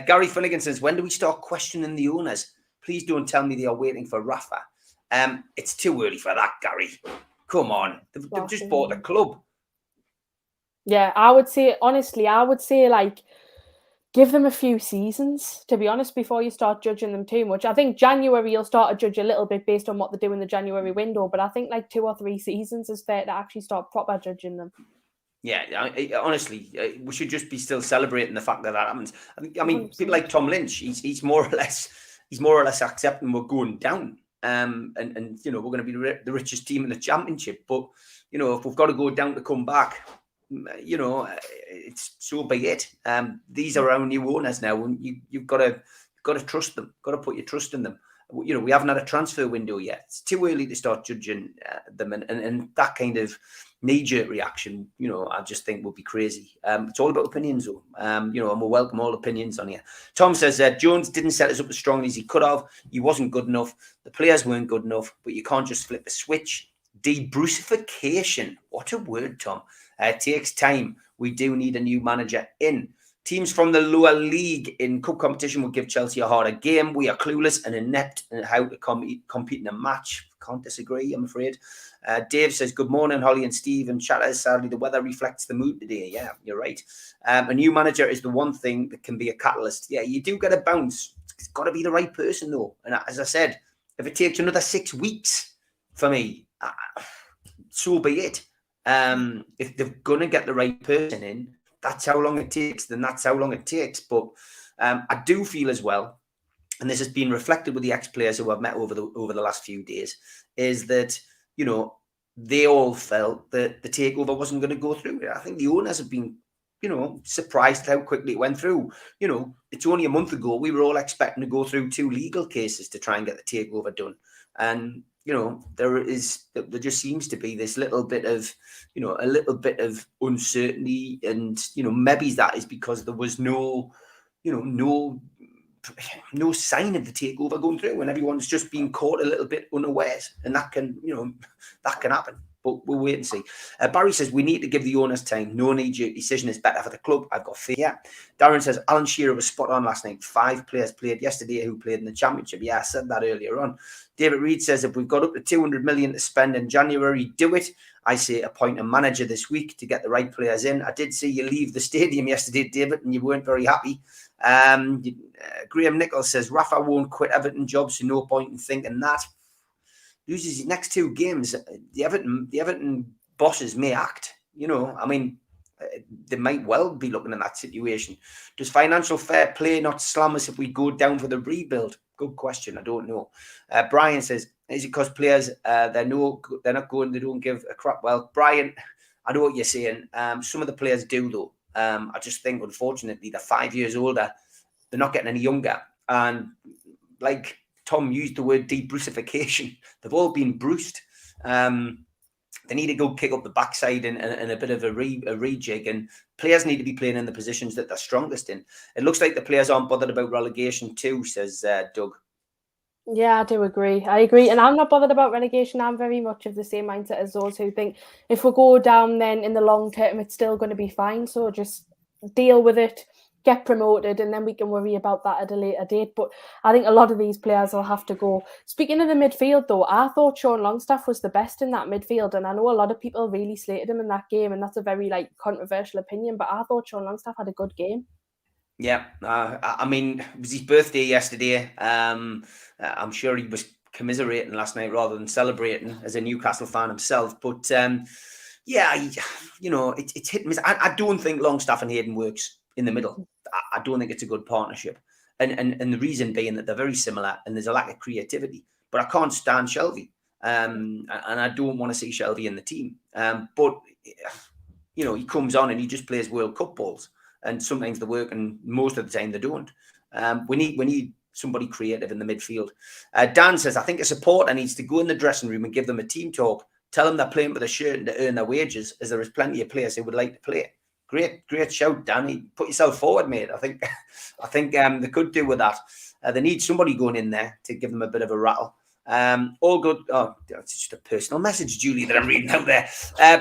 Gary Finnegan says, when do we start questioning the owners? Please don't tell me they are waiting for Rafa. It's too early for that, Gary. Come on. They've just bought the club. Yeah, I would say, honestly, like, give them a few seasons, to be honest, before you start judging them too much. I think January you'll start to judge a little bit based on what they do in the January window, but I think like 2 or 3 seasons is fair to actually start proper judging them. Yeah, honestly, we should just be still celebrating the fact that happens. I mean, 100%. People like Tom Lynch, he's more or less accepting we're going down, and we're going to be the richest team in the championship. But if we've got to go down to come back, it's so be it. These are our new owners now, and you've got to trust them. Got to put your trust in them. We haven't had a transfer window yet. It's too early to start judging them, and that kind of knee-jerk reaction, I just think would be crazy. It's all about opinions, though. And we'll welcome all opinions on here. Tom says Jones didn't set us up as strongly as he could have. He wasn't good enough. The players weren't good enough. But you can't just flip a switch. De-Brucification. What a word, Tom. It takes time. We do need a new manager in. Teams from the lower league in cup competition will give Chelsea a harder game. We are clueless and inept in how to compete in a match. Can't disagree, I'm afraid. Dave says, good morning, Holly and Steve and chatters. Sadly, the weather reflects the mood today. Yeah, you're right. A new manager is the one thing that can be a catalyst. Yeah, you do get a bounce. It's got to be the right person, though. And as I said, if it takes another 6 weeks for me, so be it. If they're going to get the right person in, that's how long it takes, then that's how long it takes. But I do feel as well, and this has been reflected with the ex-players who I've met over the last few days, is that, they all felt that the takeover wasn't going to go through. I think the owners have been, surprised at how quickly it went through. It's only a month ago, we were all expecting to go through 2 legal cases to try and get the takeover done. And there just seems to be this little bit of, uncertainty, and maybe that is because there was no sign of the takeover going through, and everyone's just been caught a little bit unawares, and that can happen. But we'll wait and see. Barry says we need to give the owners time. No knee-jerk decision is better for the club. I've got faith. Yeah. Darren says Alan Shearer was spot on last night. 5 players played yesterday who played in the championship. Yeah, I said that earlier on. David Reed says if we've got up to 200 million to spend in January, do it. I say appoint a manager this week to get the right players in. I did see you leave the stadium yesterday, David, and you weren't very happy. Graham Nichols says Rafa won't quit Everton job, so no point in thinking that. Loses his next 2 games. The Everton bosses may act. They might well be looking at that situation. Does financial fair play not slam us if we go down for the rebuild? Good question. I don't know. Brian says, is it because players they're not going, they don't give a crap? Well, Brian, I know what you're saying. Some of the players do though. I just think unfortunately they're 5 years older. They're not getting any younger. And like Tom used the word de-brucification. They've all been bruised. They need to go kick up the backside and a bit of a rejig. And players need to be playing in the positions that they're strongest in. It looks like the players aren't bothered about relegation too, says Doug. Yeah, I do agree. I agree. And I'm not bothered about relegation. I'm very much of the same mindset as those who think if we go down, then in the long term, it's still going to be fine. So just deal with it, get promoted, and then we can worry about that at a later date. But I think a lot of these players will have to go. Speaking of the midfield, though, I thought Sean Longstaff was the best in that midfield. And I know a lot of people really slated him in that game. And that's a very controversial opinion. But I thought Sean Longstaff had a good game. Yeah, I mean, it was his birthday yesterday. I'm sure he was commiserating last night rather than celebrating as a Newcastle fan himself. But yeah, it's hit and miss. I don't think Longstaff and Hayden works in the middle. I don't think it's a good partnership. And the reason being that they're very similar and there's a lack of creativity. But I can't stand Shelvey. And I don't want to see Shelvey in the team. But, he comes on and he just plays World Cup balls. And sometimes they work, and most of the time they don't. We need somebody creative in the midfield. Dan says, I think a supporter needs to go in the dressing room and give them a team talk. Tell them they're playing with a shirt and to earn their wages, as there is plenty of players who would like to play. Great shout, Danny. Put yourself forward, mate. I think they could do with that. They need somebody going in there to give them a bit of a rattle. All good. Oh, it's just a personal message, Julie, that I'm reading out there.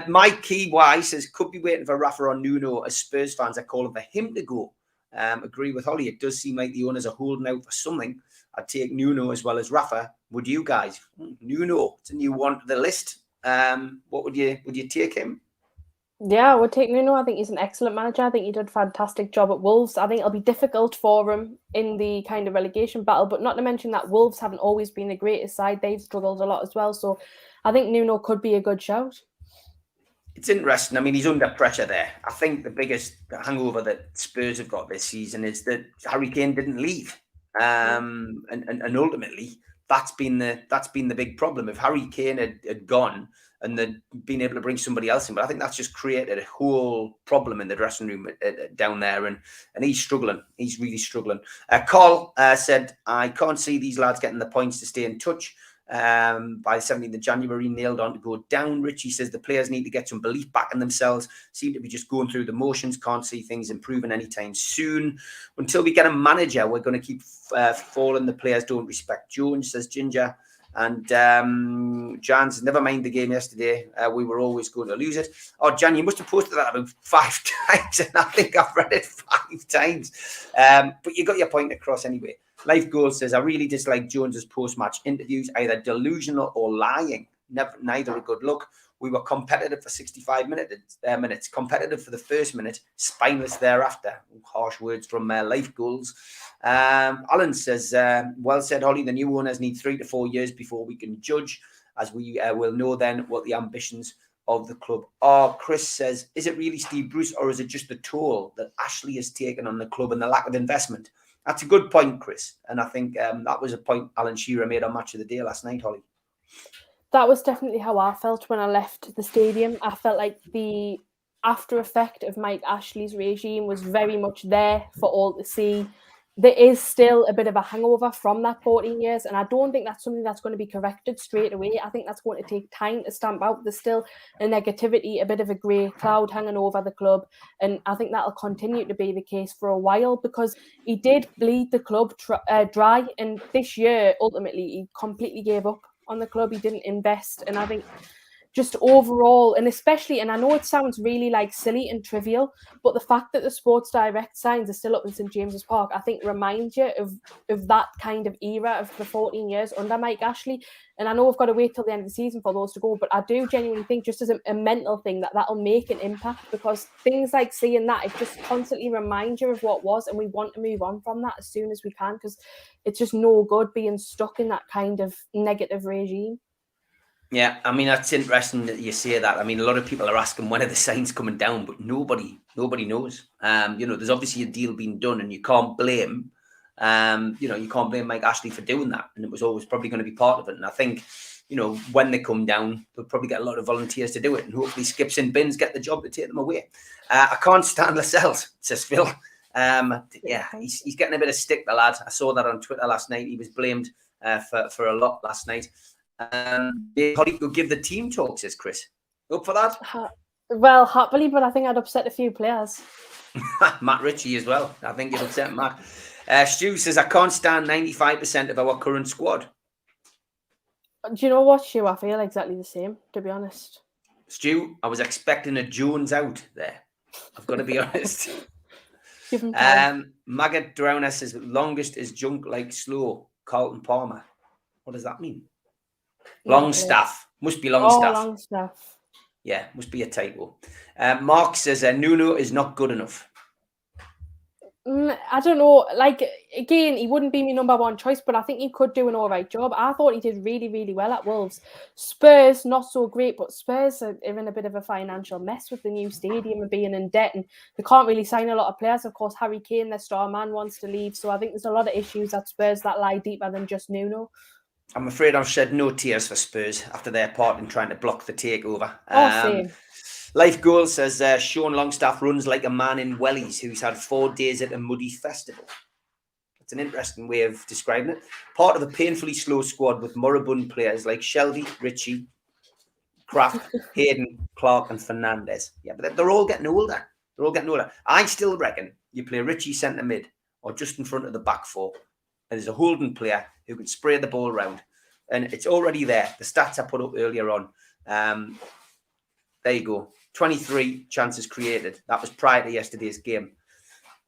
Mike Key Y says, could be waiting for Rafa or Nuno as Spurs fans are calling for him to go. Agree with Holly. It does seem like the owners are holding out for something. I'd take Nuno as well as Rafa. Would you guys? Nuno, it's a new one to the list. What would you take him? Yeah, I would take Nuno. I think he's an excellent manager. I think he did a fantastic job at Wolves. I think it'll be difficult for him in the kind of relegation battle, but not to mention that Wolves haven't always been the greatest side. They've struggled a lot as well. So I think Nuno could be a good shout. It's interesting. I mean, he's under pressure there. I think the biggest hangover that Spurs have got this season is that Harry Kane didn't leave. And ultimately, that's been the big problem. If Harry Kane had gone and they'd been able to bring somebody else in, but I think that's just created a whole problem in the dressing room down there, and he's struggling. He's really struggling. Carl said, I can't see these lads getting the points to stay in touch. By the 17th of January, nailed on to go down. Ritchie says the players need to get some belief back in themselves, seem to be just going through the motions, can't see things improving anytime soon. Until we get a manager, we're going to keep falling. The players don't respect Jones, says Ginger. And Jan says, never mind the game yesterday. We were always going to lose it. Oh, Jan, you must have posted that about 5 times, and I think I've read it 5 times. But you got your point across anyway. Life Goal says, I really dislike Jones's post-match interviews, either delusional or lying. Neither a good look. We were competitive for 65 minutes, competitive for the first minute, spineless thereafter. Harsh words from Life Goals. Alan says, well said, Holly, the new owners need 3 to 4 years before we can judge, as we will know then what the ambitions of the club are. Chris says, is it really Steve Bruce, or is it just the toll that Ashley has taken on the club and the lack of investment? That's a good point, Chris. And I think that was a point Alan Shearer made on Match of the Day last night, Holly. That was definitely how I felt when I left the stadium. I felt like the after effect of Mike Ashley's regime was very much there for all to see. There is still a bit of a hangover from that 14 years, and I don't think that's something that's going to be corrected straight away. I think that's going to take time to stamp out. There's still a negativity, a bit of a grey cloud hanging over the club, and I think that'll continue to be the case for a while, because he did bleed the club dry, and this year, ultimately, he completely gave up on the club. He didn't invest, and I think just overall, and especially, and I know it sounds really silly and trivial, but the fact that the Sports Direct signs are still up in St James's Park, I think reminds you of that kind of era of the 14 years under Mike Ashley. And I know we've got to wait till the end of the season for those to go, but I do genuinely think, just as a mental thing, that'll make an impact, because things like seeing that, it just constantly reminds you of what was, and we want to move on from that as soon as we can, because it's just no good being stuck in that kind of negative regime. Yeah, I mean, that's interesting that you say that. I mean, a lot of people are asking when are the signs coming down, but nobody knows. There's obviously a deal being done, and you can't blame, you can't blame Mike Ashley for doing that. And it was always probably going to be part of it. And I think, when they come down, they'll probably get a lot of volunteers to do it, and hopefully Skips and Bins get the job to take them away. I can't stand Lascelles, says Phil. He's getting a bit of stick, the lad. I saw that on Twitter last night. He was blamed for a lot last night. Holly could give the team talk, says Chris. Up for that? Well, happily, but I think I'd upset a few players. Matt Ritchie as well. I think you'd upset Matt. Stu says, I can't stand 95% of our current squad. Do you know what, Stu? I feel exactly the same, to be honest. Stu, I was expecting a Jones out there. I've got to be honest. Give him time. Maggot Drowner says, longest is junk like slow. Carlton Palmer. What does that mean? Longstaff. Must be Longstaff. Longstaff. Yeah, must be a typo. Mark says, Nuno is not good enough. I don't know. Like, again, he wouldn't be my number one choice, but I think he could do an all right job. I thought he did really, really well at Wolves. Spurs, not so great, but Spurs are in a bit of a financial mess with the new stadium and being in debt, and they can't really sign a lot of players. Of course, Harry Kane, their star man, wants to leave. So I think there's a lot of issues at Spurs that lie deeper than just Nuno. I'm afraid I've shed no tears for Spurs after their part in trying to block the takeover. Same. Life Goal says, Sean Longstaff runs like a man in wellies who's had 4 days at a muddy festival. It's an interesting way of describing it. Part of a painfully slow squad with moribund players like Shelby, Ritchie, Kraft, Hayden, Clark and Fernandez. Yeah, but they're all getting older. I still reckon you play Ritchie centre mid or just in front of the back four. And there's a holding player who can spray the ball around. And it's already there. The stats I put up earlier on. There you go. 23 chances created. That was prior to yesterday's game.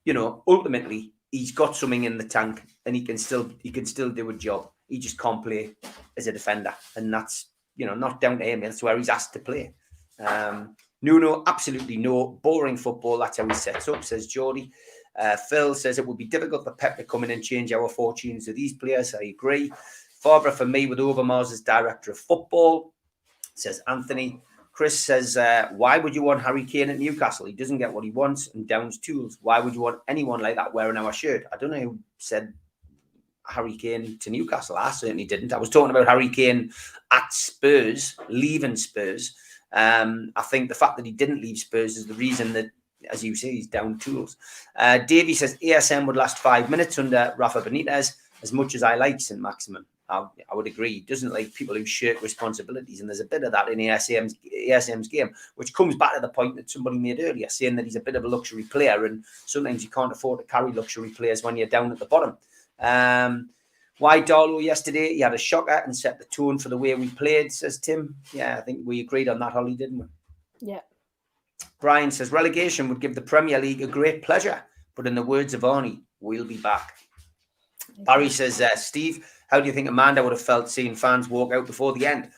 You know, ultimately, he's got something in the tank and he can still do a job. He just can't play as a defender. And that's, you know, not down to him. That's where he's asked to play. Nuno, absolutely no. Boring football. That's how he sets up, says Geordie. Phil says it would be difficult for Pep to come in and change our fortunes with these players. I agree. Farber for me with Overmars as director of football, says Anthony. Chris says, why would you want Harry Kane at Newcastle? He doesn't get what he wants and Downs tools. Why would you want anyone like that wearing our shirt? I don't know who said Harry Kane to Newcastle. I certainly didn't. I was talking about Harry Kane at Spurs, leaving Spurs. I think the fact that he didn't leave Spurs is the reason that, as you say, he's down tools. Davey says ASM would last 5 minutes under Rafa Benitez. As much as I like St. Maximin, I would agree. He doesn't like people who shirk responsibilities. And there's a bit of that in ASM's game, which comes back to the point that somebody made earlier, saying that he's a bit of a luxury player. And sometimes you can't afford to carry luxury players when you're down at the bottom. Why Darlow yesterday? He had a shocker and set the tone for the way we played, says Tim. Yeah, I think we agreed on that, Holly, didn't we? Yeah. Brian says relegation would give the Premier League a great pleasure, but in the words of Arnie, we'll be back. Barry says, Steve, how do you think Amanda would have felt seeing fans walk out before the end?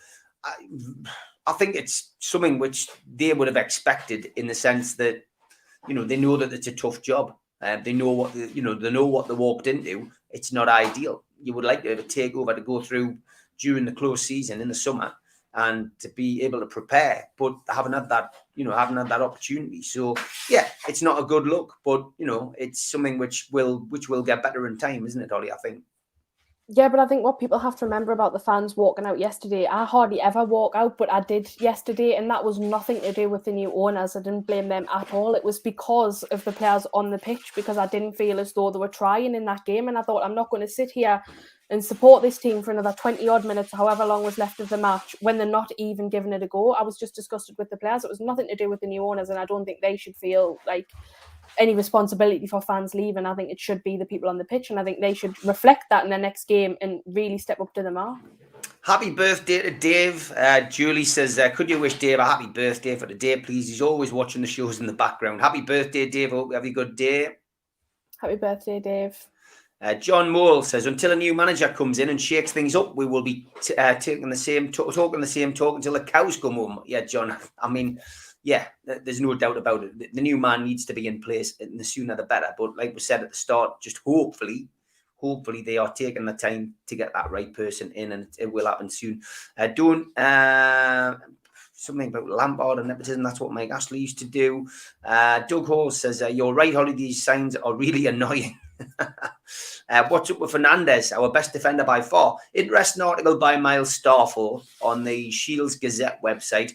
I think it's something which they would have expected, in the sense that, you know, they know that it's a tough job. They know what they walked into. It's not ideal. You would like to have a takeover to go through during the close season in the summer and to be able to prepare, but I haven't had that opportunity. So yeah, it's not a good look, but you know, it's something which will get better in time, isn't it, Ollie? I think. Yeah, but I think what people have to remember about the fans walking out yesterday, I hardly ever walk out, but I did yesterday, and that was nothing to do with the new owners. I didn't blame them at all. It was because of the players on the pitch, because I didn't feel as though they were trying in that game, and I thought, I'm not going to sit here and support this team for another 20 odd minutes, however long was left of the match, when they're not even giving it a go. I was just disgusted with the players. It was nothing to do with the new owners, and I don't think they should feel like any responsibility for fans leaving. I think it should be the people on the pitch, and I think they should reflect that in their next game and really step up to the mark. Happy birthday to Dave. Julie says, could you wish Dave a happy birthday for today, please? He's always watching the shows in the background. Happy birthday, Dave. Hope you have a good day. Happy birthday, Dave. John Mole says, until a new manager comes in and shakes things up, we will be talking the same talk until the cows come home. Yeah, John, I mean, yeah, there's no doubt about it. The new man needs to be in place, and the sooner the better. But like we said at the start, just hopefully they are taking the time to get that right person in, and it will happen soon. Something about Lampard and nepotism. That's what Mike Ashley used to do. Doug Hall says, you're right, Holly, these signs are really annoying. What's up with Fernandez, our best defender by far? Interesting article by Miles Starfall on the Shields Gazette website.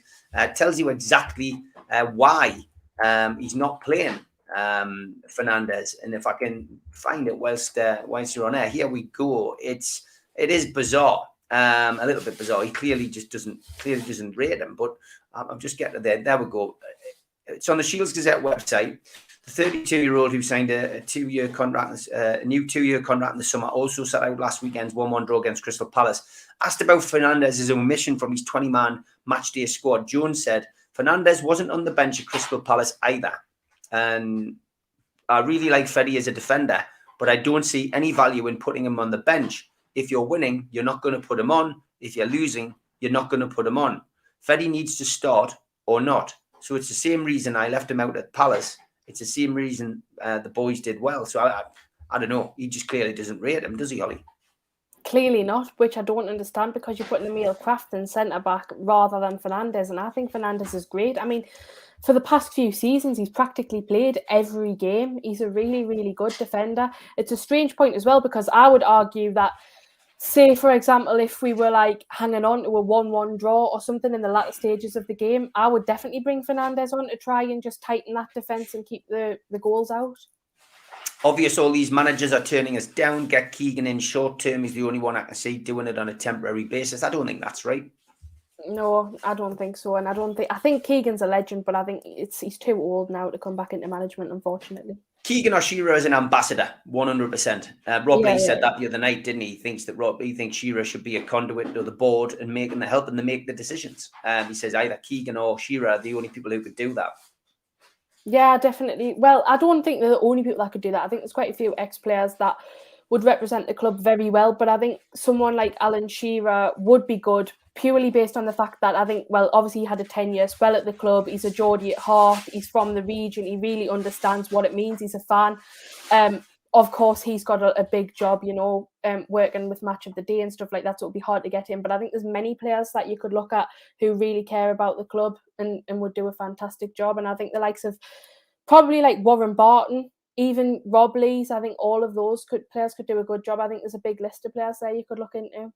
Tells you exactly why he's not playing Fernandez. And if I can find it whilst you're on air, here we go. It is bizarre, a little bit bizarre. He clearly doesn't rate him, but I'm just getting there. There we go. It's on the Shields Gazette website. The 32-year-old who signed a 2-year contract, a new 2-year contract in the summer, also sat out last weekend's 1-1 draw against Crystal Palace. Asked about Fernandez's omission from his 20-man matchday squad, Jones said, Fernandez wasn't on the bench at Crystal Palace either. And I really like Freddie as a defender, but I don't see any value in putting him on the bench. If you're winning, you're not going to put him on. If you're losing, you're not going to put him on. Freddie needs to start or not. So it's the same reason I left him out at Palace. It's the same reason the boys did well. So I don't know. He just clearly doesn't rate him, does he, Ollie? Clearly not, which I don't understand, because you're putting Emil Kraft in centre-back rather than Fernandez, and I think Fernandez is great. I mean, for the past few seasons, he's practically played every game. He's a really, really good defender. It's a strange point as well, because I would argue that, say, for example, if we were like hanging on to a 1-1 draw or something in the latter stages of the game, I would definitely bring Fernandez on to try and just tighten that defence and keep the goals out. Obvious, all these managers are turning us down. Get Keegan in short term. He's the only one I can see doing it on a temporary basis. I don't think that's right. No, I don't think so. And I think Keegan's a legend, but I think he's too old now to come back into management, unfortunately. Keegan or Shearer is an ambassador, 100%. Rob Lee said that the other night, didn't he? He thinks Shearer should be a conduit to the board and helping them make the decisions. He says either Keegan or Shearer are the only people who could do that. Yeah, definitely. Well, I don't think they're the only people that could do that. I think there's quite a few ex-players that would represent the club very well, but I think someone like Alan Shearer would be good, purely based on the fact that I think, well, obviously he had a 10-year spell at the club. He's a Geordie at heart. He's from the region. He really understands what it means. He's a fan. Of course, he's got a big job, working with Match of the Day and stuff like that, so it would be hard to get him. But I think there's many players that you could look at who really care about the club and would do a fantastic job. And I think the likes of probably like Warren Barton, even Rob Lees, I think all of those players could do a good job. I think there's a big list of players there you could look into.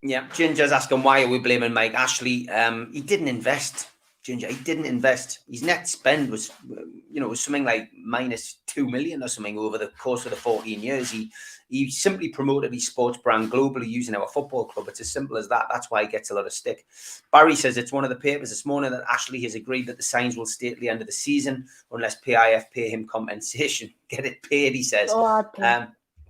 Yeah, Ginger's asking why are we blaming Mike Ashley? He didn't invest. Ginger, he didn't invest. His net spend was, was something like minus 2 million or something over the course of the 14 years. He simply promoted his sports brand globally using our football club. It's as simple as that. That's why he gets a lot of stick. Barry says it's one of the papers this morning that Ashley has agreed that the signs will stay at the end of the season unless PIF pay him compensation. Get it paid, he says.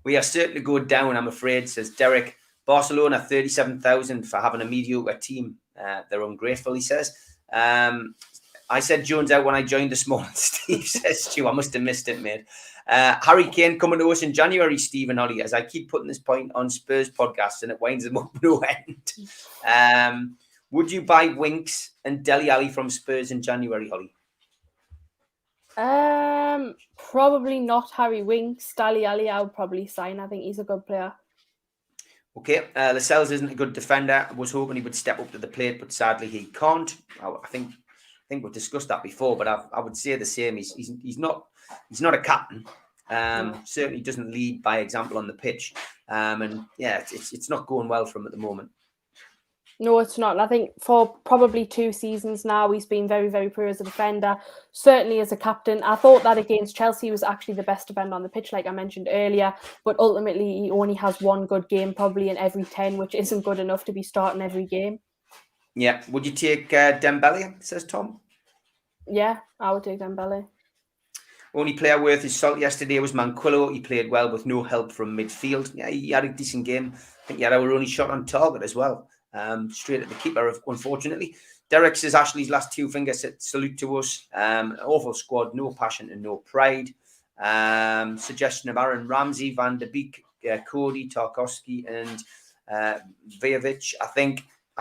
We are certainly going down, I'm afraid, says Derek. Barcelona, 37,000 for having a mediocre team. They're ungrateful, he says. I said Jones out when I joined this morning, Steve says, Stu, I must have missed it, mate. Harry Kane coming to us in January, Steve and Ollie, as I keep putting this point on Spurs podcasts and it winds them up no end. Would you buy Winks and Dele Alli from Spurs in January, Ollie? Probably not Harry Winks. Dele Alli I would probably sign. I think he's a good player. Okay, Lascelles isn't a good defender. I was hoping he would step up to the plate, but sadly he can't. I think we've discussed that before, but I would say the same. He's not a captain. Certainly doesn't lead by example on the pitch. And yeah, it's not going well for him at the moment. No, it's not. I think for probably 2 seasons now, he's been very, very poor as a defender. Certainly as a captain. I thought that against Chelsea was actually the best defender on the pitch, like I mentioned earlier. But ultimately, he only has one good game probably in every 10, which isn't good enough to be starting every game. Yeah. Would you take Dembele, says Tom? Yeah, I would take Dembele. Only player worth his salt yesterday was Manquillo. He played well with no help from midfield. Yeah, he had a decent game. I think he had our only shot on target as well. Straight at the keeper, unfortunately. Derek says Ashley's last 2 fingers salute to us. Awful squad, no passion and no pride. Suggestion of Aaron Ramsey, Van der Beek, Cody, Tarkowski, and Vajovic. I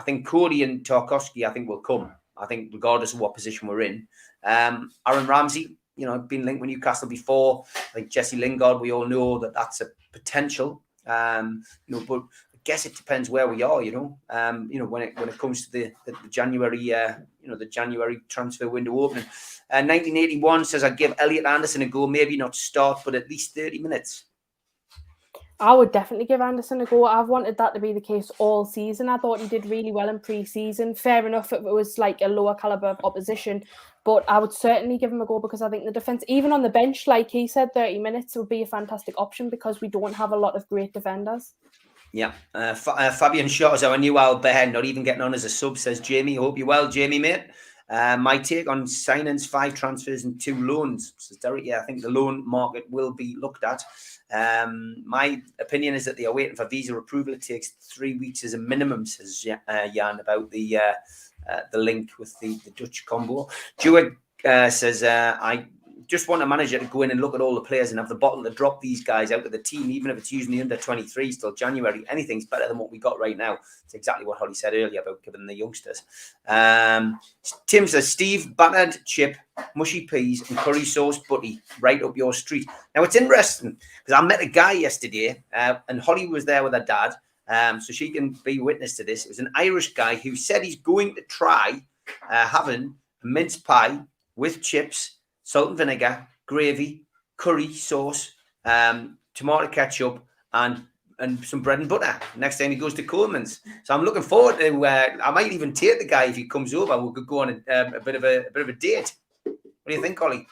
think Cody and Tarkowski, I think, will come. I think regardless of what position we're in. Aaron Ramsey, been linked with Newcastle before. Like Jesse Lingard, we all know that's a potential. But I guess it depends where we are. When it comes to the January, the January transfer window opening. 1981 says I'd give Elliot Anderson a go. Maybe not start, but at least 30 minutes. I would definitely give Anderson a go. I've wanted that to be the case all season. I thought he did really well in pre-season. Fair enough if it was like a lower caliber of opposition, but I would certainly give him a go because I think the defence, even on the bench, like he said, 30 minutes would be a fantastic option because we don't have a lot of great defenders. Yeah. Fabian Shaw is our new Al Bear, not even getting on as a sub, says Jamie. Hope you're well, Jamie, mate. My take on signings, 5 transfers and 2 loans. Says Derek, yeah, I think the loan market will be looked at. My opinion is that they are waiting for visa approval. It takes 3 weeks as a minimum, says Jan, about the link with the Dutch combo. Jewett says, I just want a manager to go in and look at all the players and have the bottle to drop these guys out of the team, even if it's using the under 23s till January. Anything's better than what we got right now. It's exactly what Holly said earlier about giving the youngsters. Tim says, Steve, battered chip, mushy peas and curry sauce butty right up your street. Now, it's interesting because I met a guy yesterday and Holly was there with her dad, so she can be witness to this. It was an Irish guy who said he's going to try having a mince pie with chips, salt and vinegar, gravy, curry sauce, tomato ketchup, and some bread and butter. Next time he goes to Coleman's. So I'm looking forward to. I might even take the guy if he comes over. We could go on a bit of a date. What do you think, Ollie?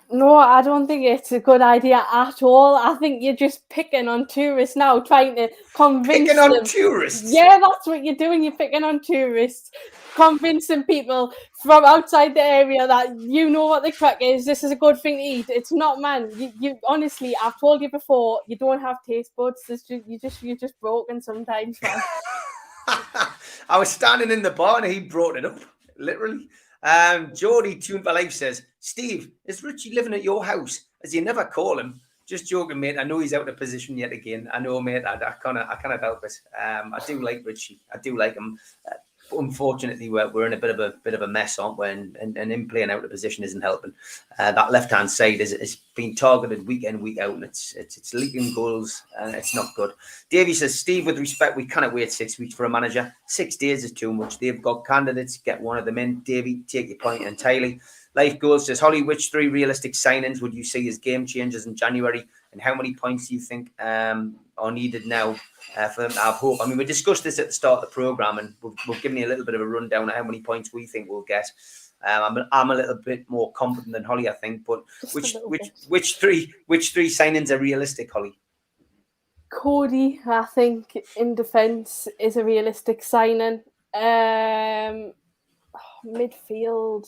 No, I don't think it's a good idea at all. I think you're just picking on tourists now, trying to convince them. Picking on tourists? Yeah, that's what you're doing. You're picking on tourists, convincing people from outside the area that you know what the crack is. This is a good thing to eat. It's not, man. You honestly, I've told you before, you don't have taste buds. You're just broken sometimes, man. I was standing in the bar and he brought it up, literally. Geordie Tuned for Life says, Steve, is Ritchie living at your house? As you never call him. Just joking, mate. I know he's out of position yet again. I know, mate. I cannot help it. I do like Ritchie. I do like him. Unfortunately, we're in a bit of a mess, aren't we? And him playing out of position isn't helping. That left hand side is being targeted week in, week out, and it's leaking goals, and it's not good. Davey says, Steve, with respect, we cannot wait 6 weeks for a manager. 6 days is too much. They've got candidates. Get one of them in. Davey, take your point entirely. Life Goals says, Holly, which 3 realistic signings would you see as game changers in January, and how many points do you think are needed now for them to have hope? I mean, we discussed this at the start of the programme, and we've given you a little bit of a rundown of how many points we think we'll get. I'm a little bit more confident than Holly, I think. But which three signings are realistic, Holly? Cody, I think, in defence is a realistic signing. Midfield,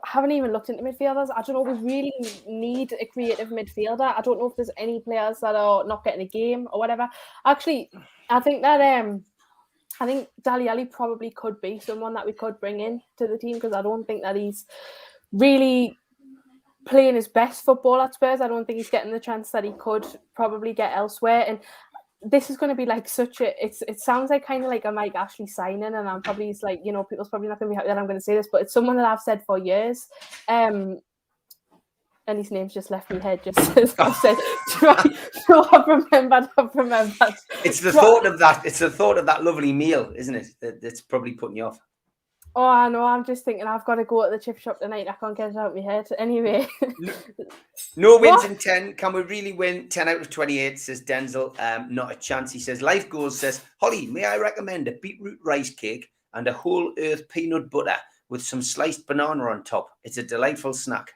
I haven't even looked into midfielders. I don't know if we really need a creative midfielder. I don't know if there's any players that are not getting a game or whatever. Actually, I think that Dali Ali probably could be someone that we could bring in to the team, because I don't think that he's really playing his best football at Spurs. I don't think he's getting the chance that he could probably get elsewhere. And this is going to be like it sounds like kind of like a Mike Ashley signing, and I'm probably like, people's probably not going to be happy that I'm going to say this, but it's someone that I've said for years. And his name's just left my head, just as I've said. I've remembered. It's the thought of that lovely meal, isn't it? That's probably putting you off. Oh, I know. I'm just thinking I've got to go to the chip shop tonight. I can't get it out of my head. Anyway. No wins in 10. Can we really win 10 out of 28, says Denzel. Not a chance, he says. Life Goals says, Holly, may I recommend a beetroot rice cake and a whole earth peanut butter with some sliced banana on top? It's a delightful snack.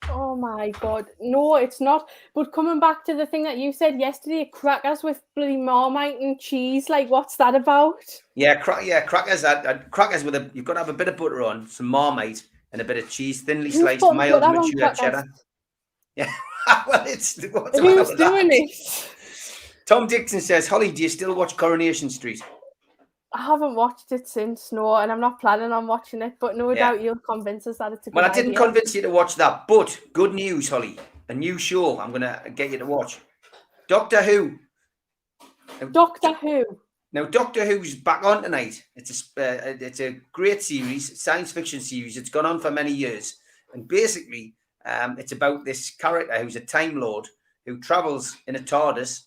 Oh my God. No, it's not. But coming back to the thing that you said yesterday, crackers with bloody Marmite and cheese, like, what's that about? Yeah, crackers. Crackers with you've got to have a bit of butter on, some Marmite and a bit of cheese, thinly sliced, mild mature cheddar. Yeah. Well, who's doing it? Tom Dixon says, Holly, do you still watch Coronation Street? I haven't watched it since, no, and I'm not planning on watching it, but no doubt you'll convince us that it's a good idea. Well, I didn't convince you to watch that, but good news, Holly. A new show I'm going to get you to watch. Doctor Who. Doctor Who? Now, Doctor Who's back on tonight. It's a great series, science fiction series. It's gone on for many years. And basically, it's about this character who's a Time Lord who travels in a TARDIS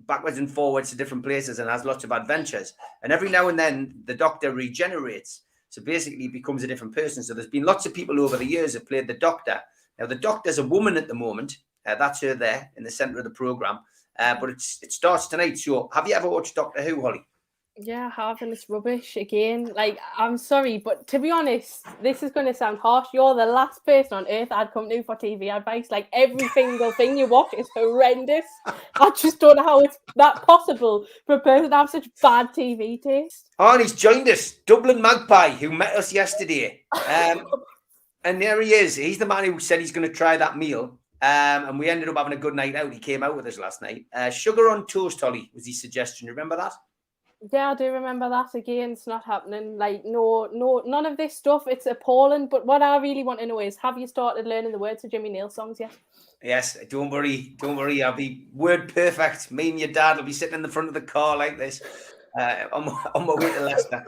backwards and forwards to different places and has lots of adventures. And every now and then, the Doctor regenerates. So basically, he becomes a different person. So there's been lots of people over the years who have played the Doctor. Now, the Doctor's a woman at the moment. That's her there in the centre of the programme. But it starts tonight. So have you ever watched Doctor Who, Holly? Yeah, I have, and it's rubbish again. Like, I'm sorry, but to be honest, this is going to sound harsh. You're the last person on earth I'd come to for TV advice. Like, every single thing you watch is horrendous. I just don't know how it's that possible for a person to have such bad TV taste. Oh, and he's joined us, Dublin Magpie, who met us yesterday. And there he is. He's the man who said he's going to try that meal. And we ended up having a good night out. He came out with us last night. Sugar on toast, Holly, was his suggestion. Remember that? Yeah, I do remember that. Again, it's not happening. Like, no, none of this stuff. It's appalling. But what I really want to know is, have you started learning the words of Jimmy Nail songs yet? Yes, don't worry. I'll be word perfect. Me and your dad will be sitting in the front of the car like this. On my way to Leicester.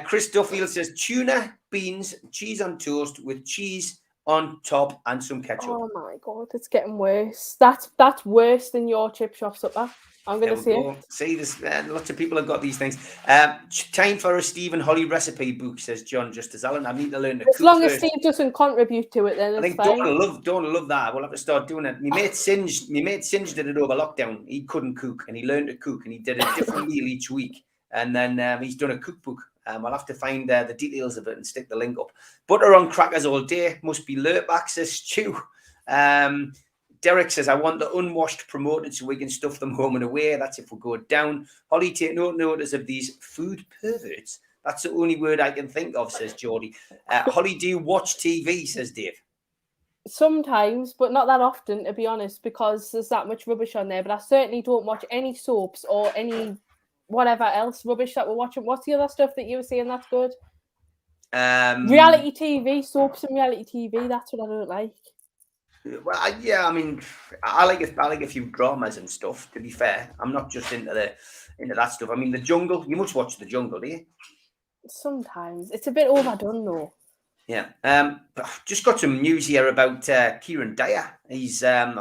Chris Duffield says tuna, beans, cheese on toast with cheese on top and some ketchup. Oh my God, it's getting worse. That's worse than your chip shop supper. I'm going to say it. See, there's lots of people have got these things. Time for a Steve and Holly recipe book, says John Justice Allen. I need to learn to cook. As long first. as Steve doesn't contribute to it, then it's fine. I think Donna love that. We'll have to start doing it. My mate Singe did it over lockdown. He couldn't cook and he learned to cook and he did a different meal each week. And then he's done a cookbook. I'll have to find the details of it and stick the link up. Butter on crackers all day. Must be Lurpak, says Stu. Derek says, I want the unwashed promoted so we can stuff them home and away. That's if we go down. Holly, take no notice of these food perverts. That's the only word I can think of, says Geordie. Holly, do you watch TV, says Dave? Sometimes, but not that often, to be honest, because there's that much rubbish on there. But I certainly don't watch any soaps or any whatever else rubbish that we're watching. What's the other stuff that you were saying that's good? Reality TV, soaps and reality TV. That's what I don't like. Well, yeah, I mean, I like a few dramas and stuff. To be fair, I'm not just into that stuff. I mean, The Jungle. You must watch The Jungle, do you? Sometimes it's a bit overdone, though. Yeah. Just got some news here about Kieran Dyer. He's I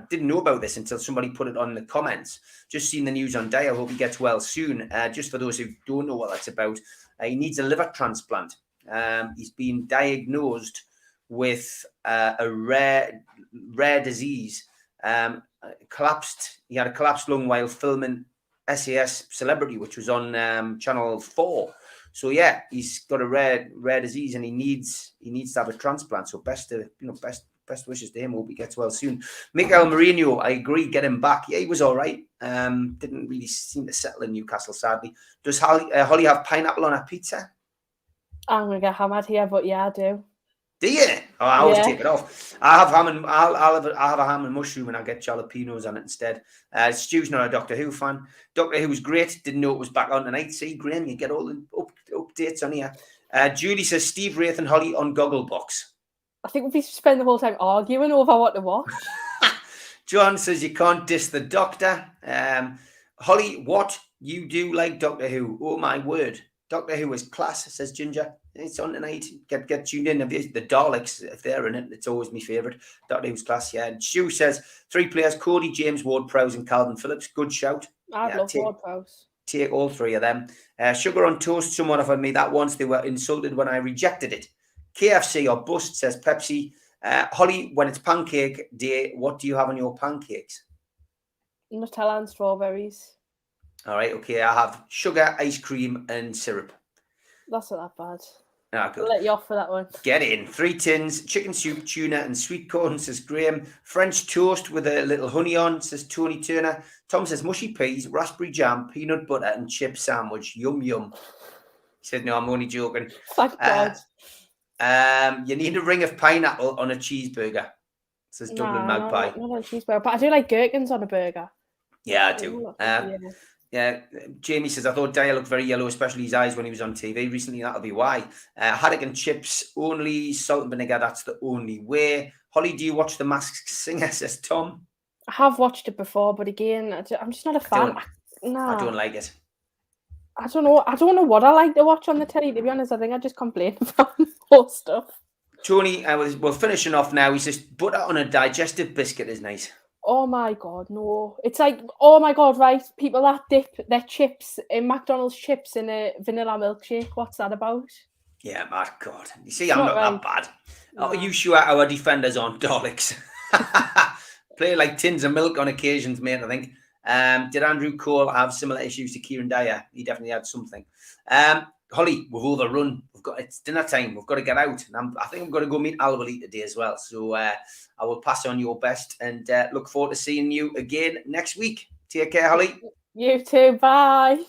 didn't know about this until somebody put it on the comments. Just seen the news on Dyer. Hope he gets well soon. Just for those who don't know what that's about, he needs a liver transplant. He's been diagnosed with a rare disease. He had a collapsed lung while filming SAS Celebrity, which was on Channel 4. So yeah, he's got a rare disease and he needs to have a transplant. So best wishes to him. Hope he gets well soon. Miguel Mourinho, I agree, get him back. Yeah, he was all right. Didn't really seem to settle in Newcastle, sadly. Does Holly have pineapple on her pizza? I'm gonna get hammered here, but yeah, I do. Do you? Oh, I always take it off. I have ham and I'll have a ham and mushroom and I'll get jalapenos on it instead. Stu's not a Doctor Who fan. Doctor Who was great. Didn't know it was back on tonight. See, Graham, you get all the updates on here. Julie says Steve Wraith and Holly on Gogglebox. I think we spend the whole time arguing over what to watch. John says you can't diss the Doctor. Holly, what you do like Doctor Who? Oh my word. Doctor Who is class, says Ginger. It's on tonight. Get tuned in. The Daleks, if they're in it, it's always my favourite. Doctor Who's class, yeah. Stu says 3 players, Cody, James, Ward-Prowse and Calvin Phillips. Good shout. I love Ward-Prowse. Take all 3 of them. Sugar on toast, someone offered me that once. They were insulted when I rejected it. KFC or bust, says Pepsi. Holly, when it's pancake day, what do you have on your pancakes? Nutella and strawberries. All right, okay. I have sugar, ice cream and syrup. That's not that bad. Ah, good. I'll let you off for that one. Get in. 3 tins, chicken soup, tuna and sweet corn, says Graham. French toast with a little honey on, says Tony Turner. Tom says mushy peas, raspberry jam, peanut butter and chip sandwich. Yum, yum. He said, no, I'm only joking. Thank God. You need a ring of pineapple on a cheeseburger, says Dublin Magpie. Not on a cheeseburger, but I do like gherkins on a burger. Yeah, I do. Yeah, Jamie says, I thought Dyer looked very yellow, especially his eyes when he was on TV recently. That'll be why. Haddock and chips only, salt and vinegar, that's the only way. Holly, do you watch The Masked Singer, says Tom? I have watched it before, but again, I'm just not a fan. I don't like it. I don't know what I like to watch on the telly, to be honest. I think I just complain about more stuff. Tony, we're finishing off now. He says, butter on a digestive biscuit is nice. Oh my God, no. It's like, oh my God, right? People that dip their chips in McDonald's chips in a vanilla milkshake. What's that about? Yeah, my God. You see, I'm not that bad. No. Are you sure our defenders aren't Daleks? Play like tins of milk on occasions, mate, I think. Did Andrew Cole have similar issues to Kieran Dyer? He definitely had something. Holly, we've overrun. It's dinner time. We've got to get out. And I think I'm going to go meet Alwali today as well. So I will pass on your best and look forward to seeing you again next week. Take care, Holly. You too. Bye.